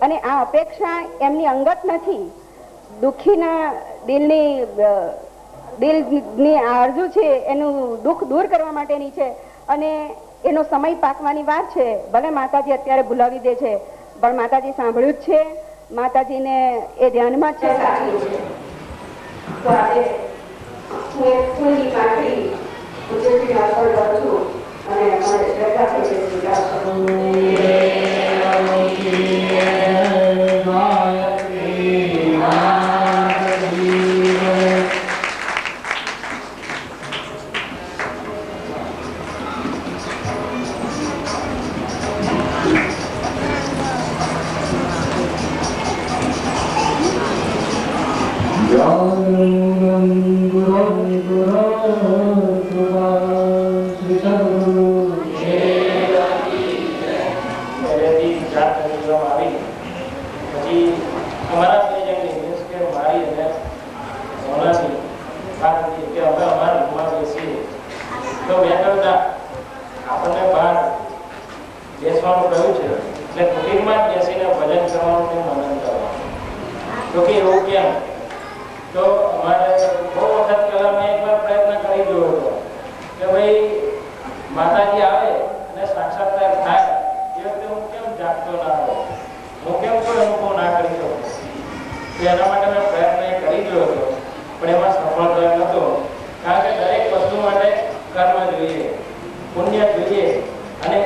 અને આ અપેક્ષા એમની અંગત નથી, દુઃખીના દિલની આરજુ છે, એનું દુઃખ દૂર કરવા માટેની છે અને એનો સમય પાકવાની વાત છે. ભલે માતાજી અત્યારે ભૂલાવી દે છે, પણ માતાજી સાંભળ્યું જ છે, માતાજીને એ ધ્યાનમાં છે. તો અમારે બહુ વખત પહેલા મેં એકવાર પ્રયત્ન કરી જોયો હતો કે ભાઈ માતાજી આવે અને સાક્ષાત્કાર થાય એ વખતે હું કેમ જાગતો ના આવ્યો, હું કેમ કોઈ અનુભવ ના કરી શકું. એના માટે મેં પ્રયત્ન કરી જોયો હતો, પણ એમાં સફળ થયો નહોતો. કારણ કે દરેક વસ્તુ માટે કર્મ જોઈએ, પુણ્ય જોઈએ, અને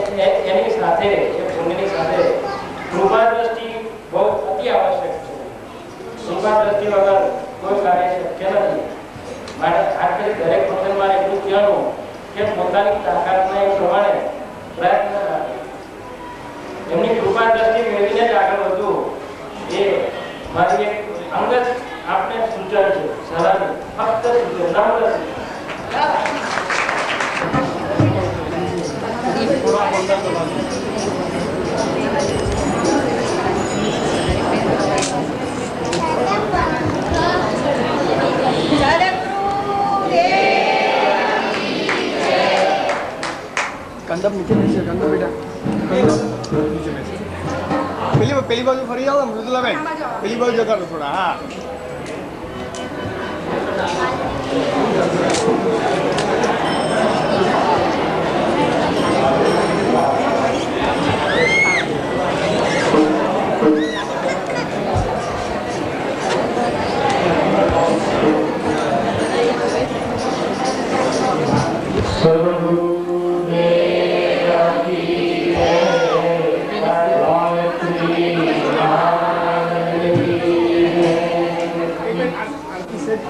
એની સાથે એ પુણ્યની સાથે કૃપા દ્રષ્ટિ બહુ અતિ આવશ્યક છે. કૃપા દ્રષ્ટિ વગર કોઈ કાર્ય શક્ય નથી. માટે ખાસ કરી દરેક વખતે મારે એટલું કહેવાનું કે પોતાની તાકાતના એ પ્રમાણે પ્રયત્ન રાખે, એમની કૃપા દ્રષ્ટિ મેળવીને જ આગળ વધવું એ મારી એક અંગત આપને સૂચન છે, સલાહ ફક્ત સૂચન ના કંદમ નીચે બેસે, કંદમ બેટા નીચે બેસે. પેલી બાજુ ફરી જાઓ મૃદુલાબેન, પેલી બાજુ જતા થોડા. હા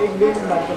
एक दिन बात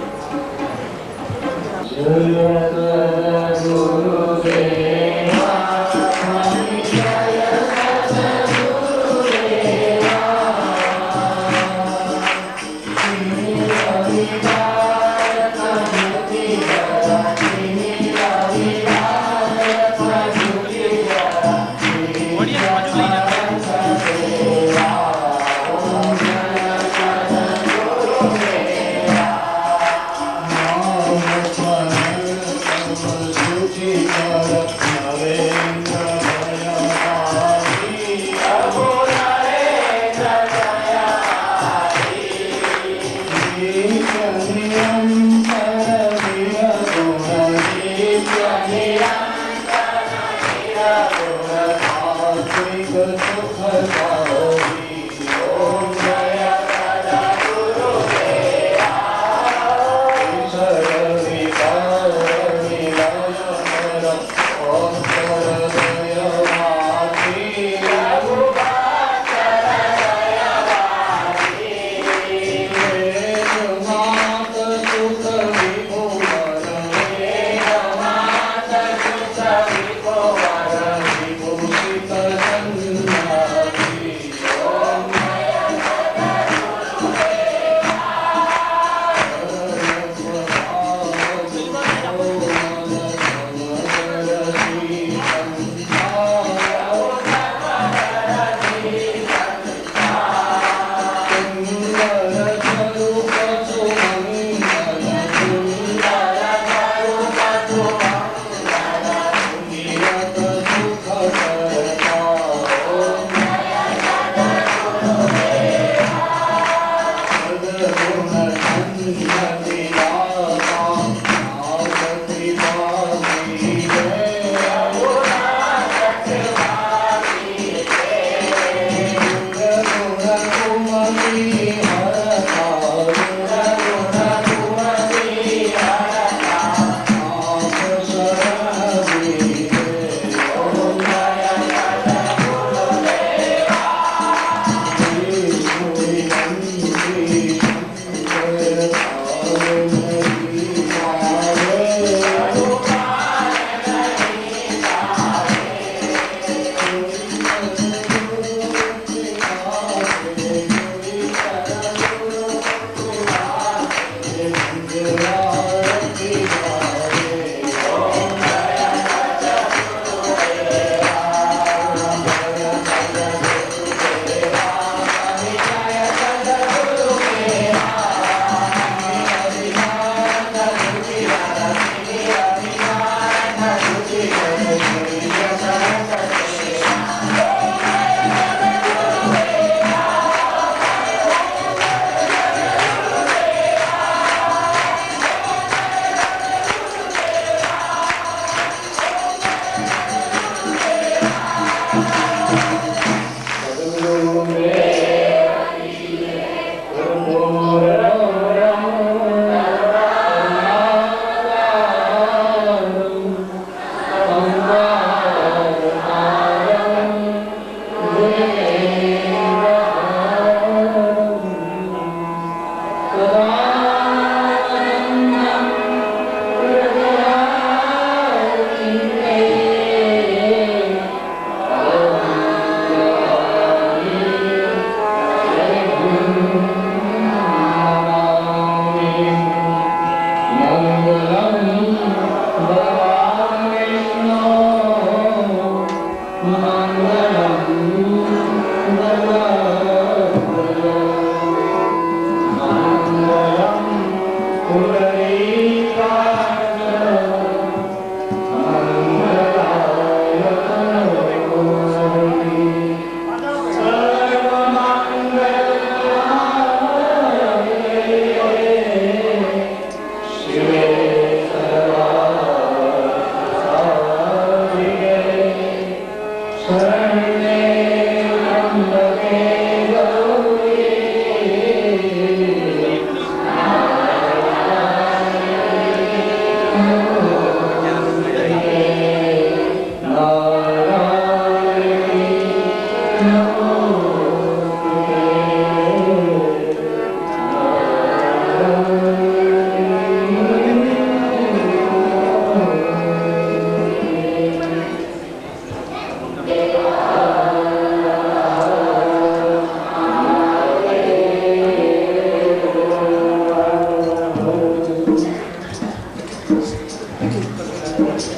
Oh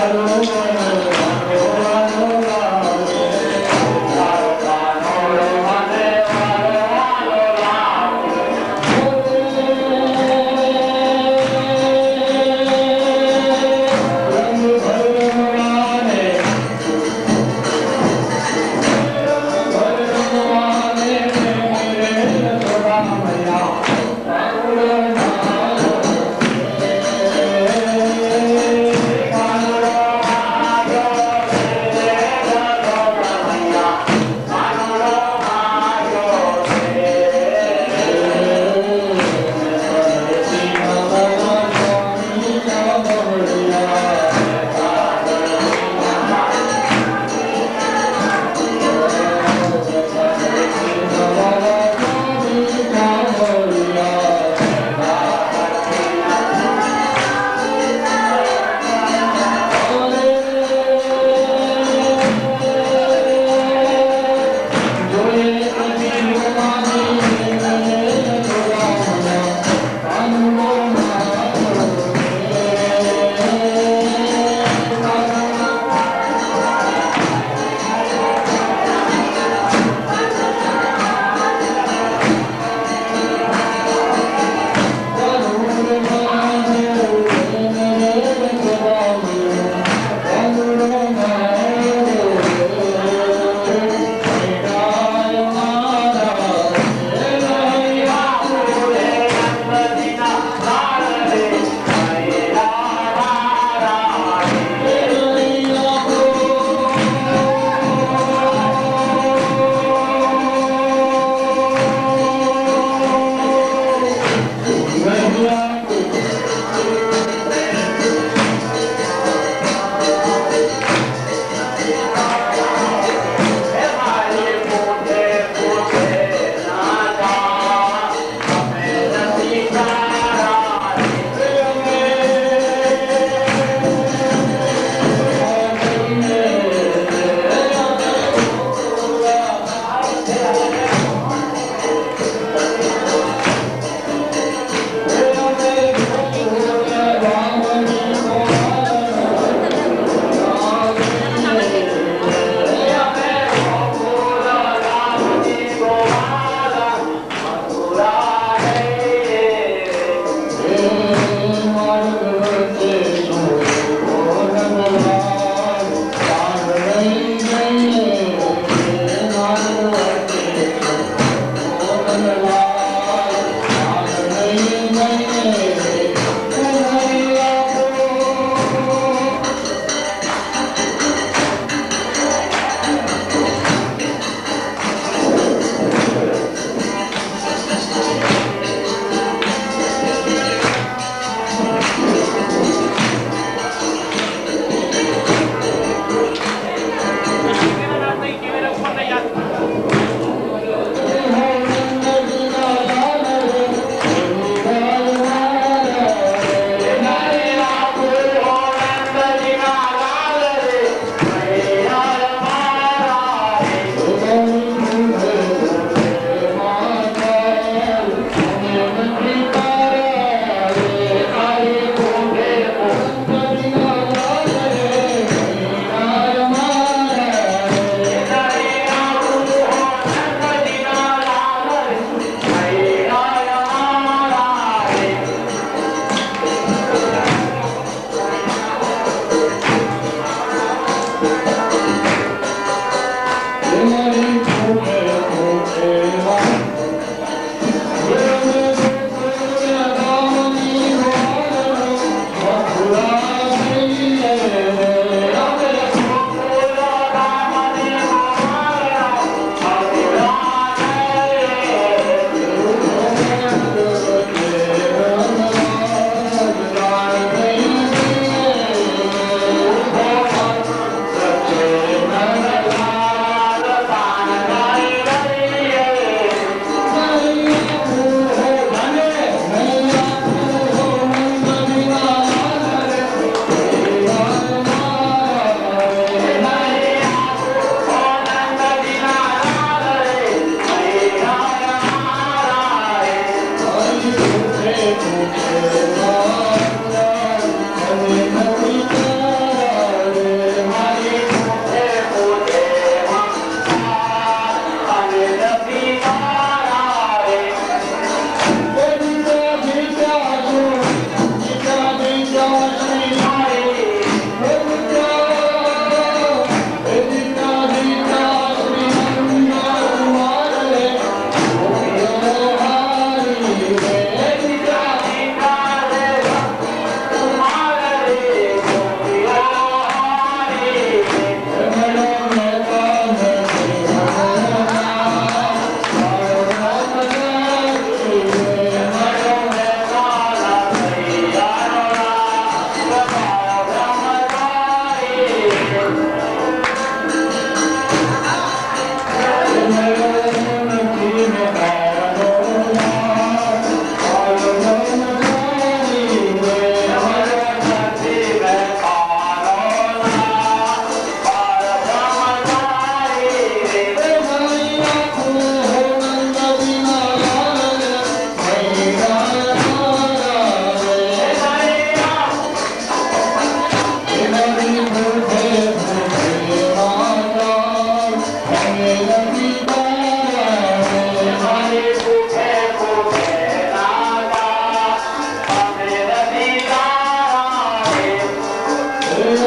Hare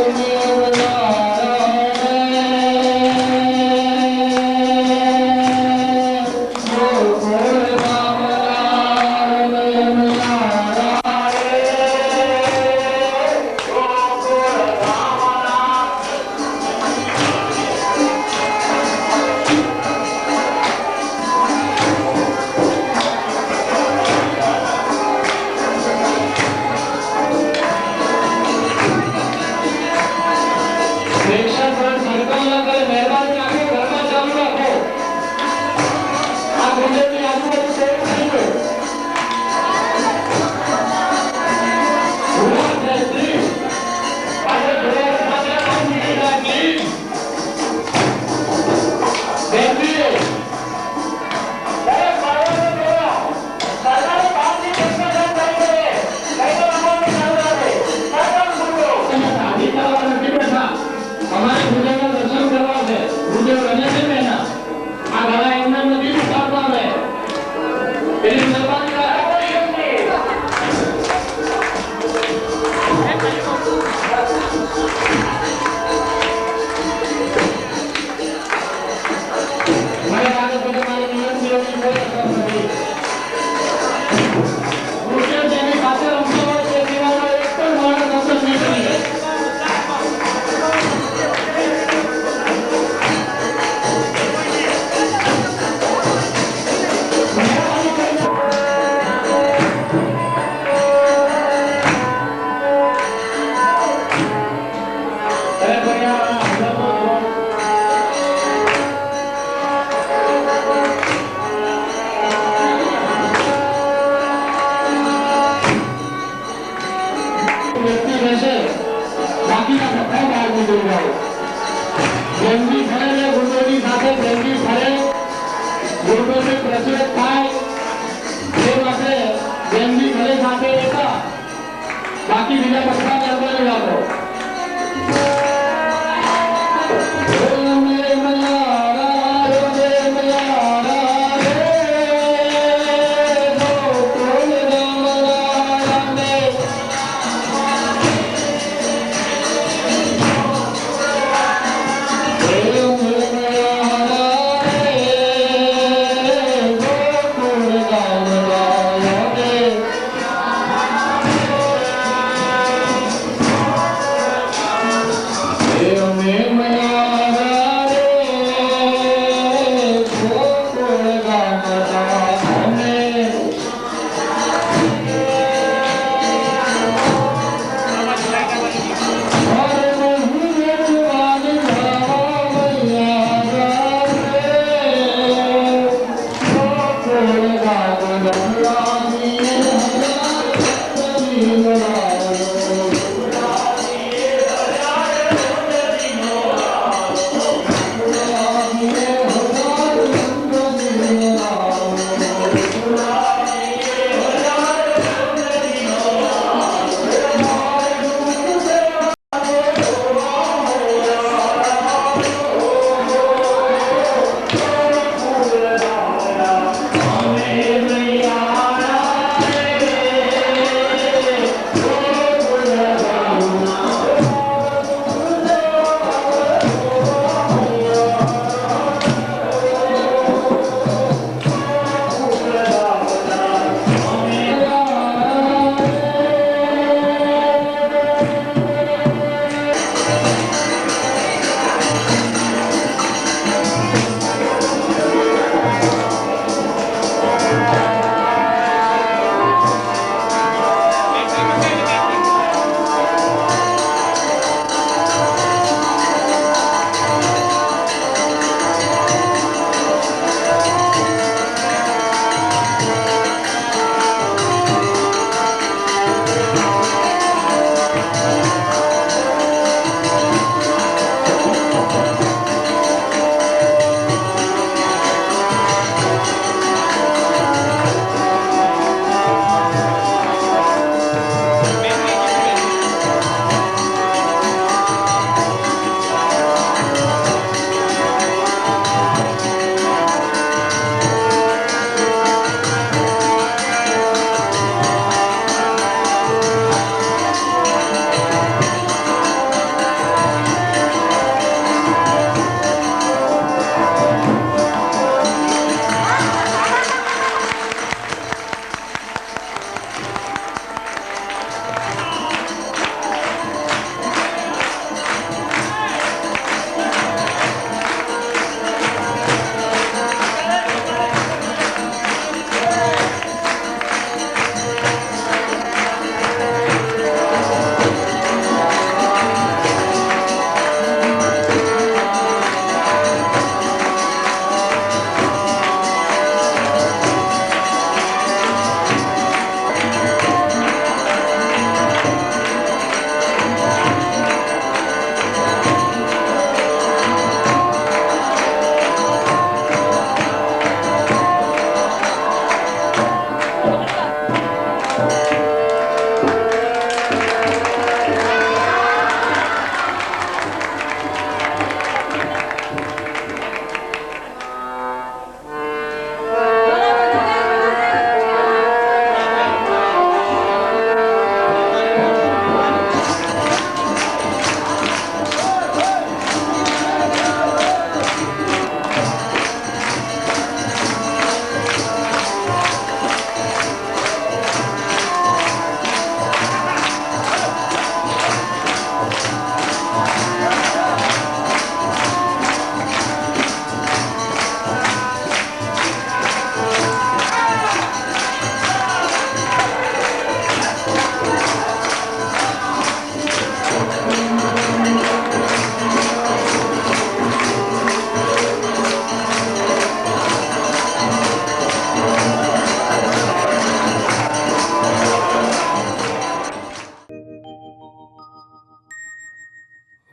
Hare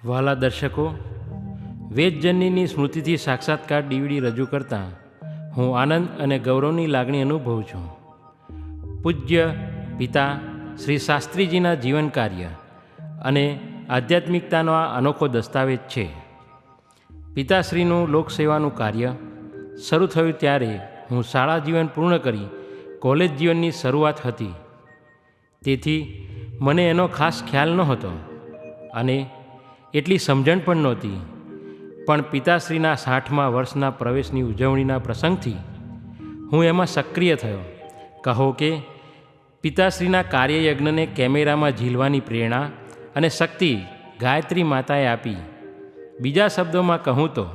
વહાલા દર્શકો, વેદજનનીની સ્મૃતિથી સાક્ષાત્કાર ડીવીડી રજૂ કરતાં હું આનંદ અને ગૌરવની લાગણી અનુભવું છું. પૂજ્ય પિતા શ્રી શાસ્ત્રીજીના જીવન કાર્ય અને આધ્યાત્મિકતાનો આ અનોખો દસ્તાવેજ છે. પિતાશ્રીનું લોકસેવાનું કાર્ય શરૂ થયું ત્યારે હું શાળા જીવન પૂર્ણ કરી કોલેજ જીવનની શરૂઆત હતી. તેથી મને એનો ખાસ ખ્યાલ નહોતો અને એટલી સમજણ પણ નહોતી. પણ પિતાશ્રીના 60મા વર્ષના પ્રવેશની ઉજવણીના પ્રસંગથી હું એમાં સક્રિય થયો. કહો કે પિતાશ્રીના કાર્યયજ્ઞને કેમેરામાં ઝીલવાની પ્રેરણા અને શક્તિ ગાયત્રી માતાએ આપી. બીજા શબ્દોમાં કહું તો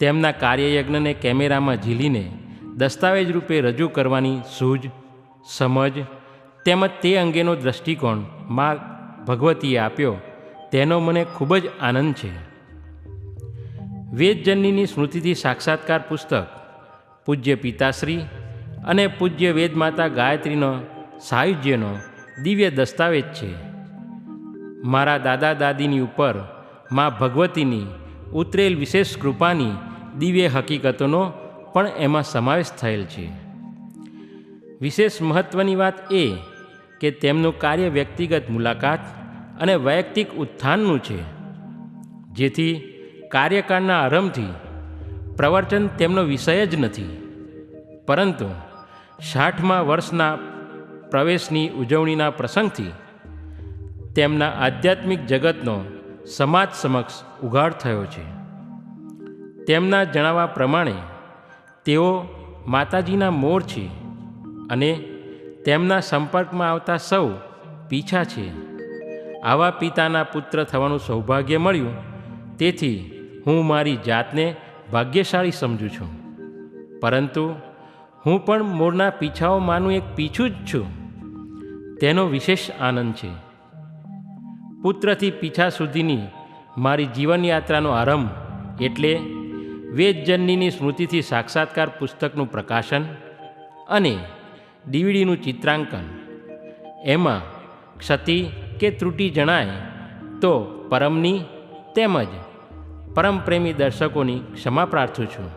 તેમના કાર્યયજ્ઞને કેમેરામાં ઝીલીને દસ્તાવેજ રૂપે રજૂ કરવાની સૂઝ, સમજ તેમજ તે અંગેનો દૃષ્ટિકોણ મા ભગવતીએ આપ્યો તેનો મને ખૂબ જ આનંદ છે. વેદજનનીની સ્મૃતિથી સાક્ષાત્કાર પુસ્તક પૂજ્ય પિતાશ્રી અને પૂજ્ય વેદમાતા ગાયત્રીનો સાયુજ્યનો દિવ્ય દસ્તાવેજ છે. મારા દાદા દાદીની ઉપર મા ભગવતીની ઉતરેલ વિશેષ કૃપાની દિવ્ય હકીકતોનો પણ એમાં સમાવેશ થયેલ છે. વિશેષ મહત્ત્વની વાત એ કે તેમનું કાર્ય વ્યક્તિગત મુલાકાત અને વૈયક્તિક ઉત્થાનનું છે, જેથી કાર્યકાળના આરંભથી પ્રવચન તેમનો વિષય જ નથી. પરંતુ 60મા વર્ષના પ્રવેશની ઉજવણીના પ્રસંગથી તેમના આધ્યાત્મિક જગતનો સમાજ સમક્ષ ઉઘાડ થયો છે. તેમના જણાવ્યા પ્રમાણે તેઓ માતાજીના મોર છે અને તેમના સંપર્કમાં આવતા સૌ પીછા છે. આવા પિતાના પુત્ર થવાનું સૌભાગ્ય મળ્યું, તેથી હું મારી જાતને ભાગ્યશાળી સમજું છું. પરંતુ હું પણ મોરના પીછાઓમાંનું એક પીછું જ છું. તેનો વિશેષ આનંદ છે. પુત્રથી પીછા સુધીની મારી જીવનયાત્રાનો આરંભ એટલે વેદજનનીની સ્મૃતિથી સાક્ષાત્કાર પુસ્તકનું પ્રકાશન અને ડીવીડીનું ચિત્રાંકન. એમાં ક્ષતિ કે ત્રુટિ જણાય તો પરમની તેમજ પરમપ્રેમી દર્શકોની ક્ષમા પ્રાર્થું છું.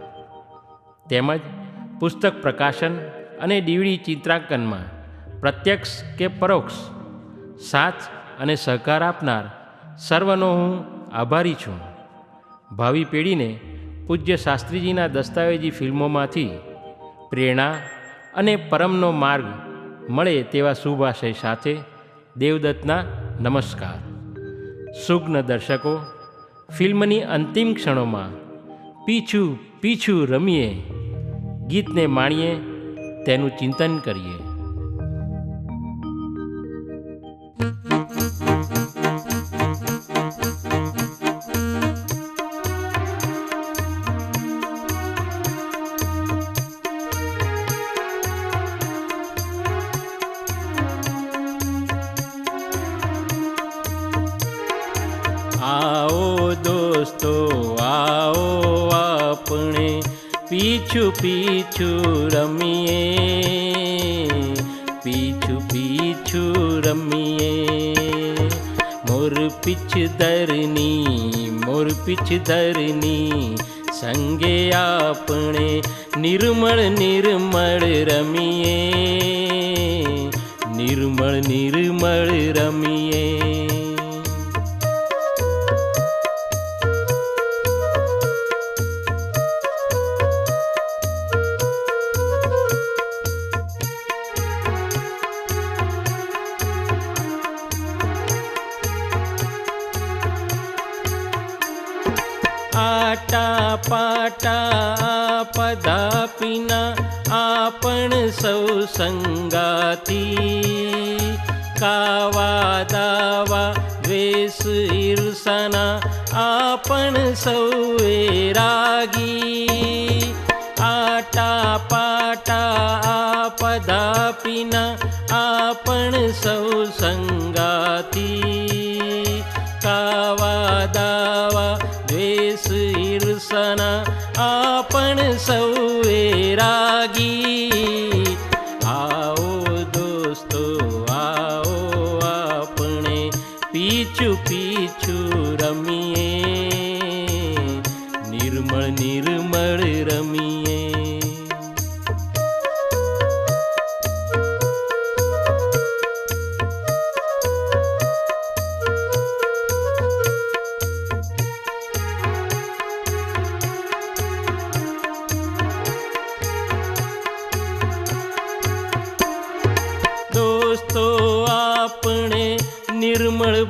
તેમજ પુસ્તક પ્રકાશન અને ડીવીડી ચિત્રાંકનમાં પ્રત્યક્ષ કે પરોક્ષ સાથ અને સહકાર આપનાર સર્વનો હું આભારી છું. ભાવિ પેઢીને પૂજ્ય શાસ્ત્રીજીના દસ્તાવેજી ફિલ્મોમાંથી પ્રેરણા અને પરમનો માર્ગ મળે તેવા શુભાશય સાથે દેવદત્તના નમસ્કાર. સુજ્ઞ દર્શકો, ફિલ્મની અંતિમ ક્ષણોમાં પીછું પીછું રમીએ ગીતને માણીએ, તેનું ચિંતન કરીએ. आओ दोस्तों आओ આપણે પીછું પીછું રમીએ, પીછું પીછું રમીએ. મોર પીછધરની સંગે આપણે નિર્મળ નિર્મળ રમીએ, નિર્મળ નિર્મળ રમીએ. આટા પાટા પદાપીના આપણ સૌ સંગાતી, કાવા દાવા દ્વેષ ઈર્ષાના આપણ સૌએ રાગી. આટા પાટા પદાપીના આપણ સૌ સંગાતી, કાવા દાવા દ્વેષ ઈર્ષાના આપણ સૌએ રાગી. આવો દોસ્તો આવો આપણે પીછું પીછું રમી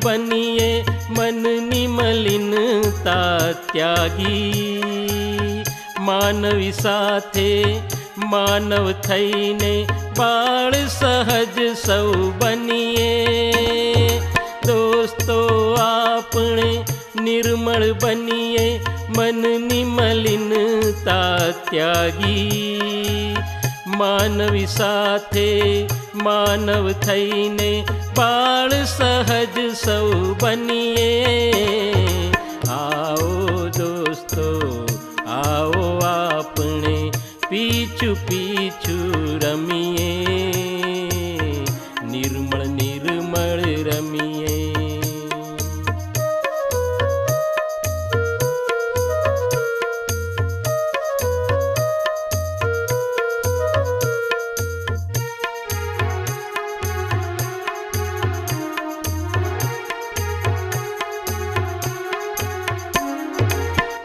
બનીએ મનની મલિનતા ત્યાગી, માનવી સાથે માનવ થઈને બાળ સહજ સૌ બનીએ. દોસ્તો આપણે નિર્મળ બનીએ મનની મલિનતા ત્યાગી, માનવી સાથે માનવ થઈને બાળ સહજ સૌ બનીએ. આવો દોસ્તો આવો આપણે પીછું પીછું રમીએ, નિર્મળ નિર્મળ રમીએ.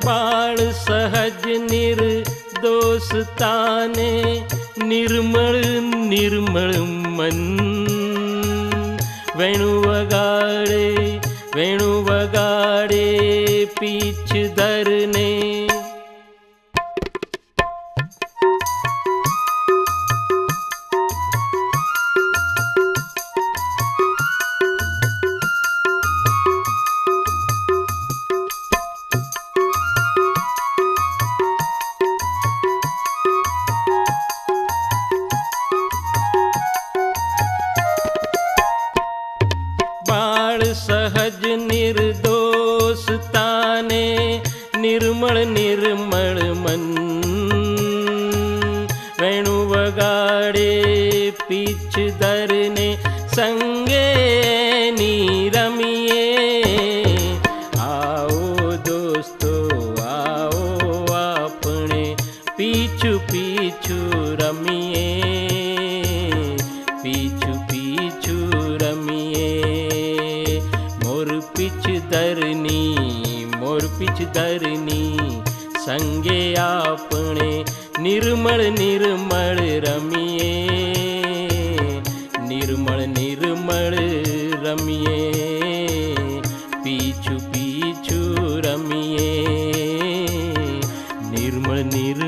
બાળ સહજ નિર્દોષતાને નિર્મળ નિર્મળ મન, વેણુ વગાડે પીછ ધરને. બાળ સહજ નિર્દોષતાને નિર્મળ નિર્મળ મન, વેણુ વગાડે પીછ ધરને સંગે ની રમીએ. આવો દોસ્તો આવો આપણે પીછું પીછું રમીએ, પીછું પીછું રમીએ. મોર પીછ ધરની સંગે આપણે નિર્મળ નિર્મળ રમીએ, નિર્મળ નિર્મળ રમીએ. પીછું પીછું રમીએ, નિર્મળ નિર્મળ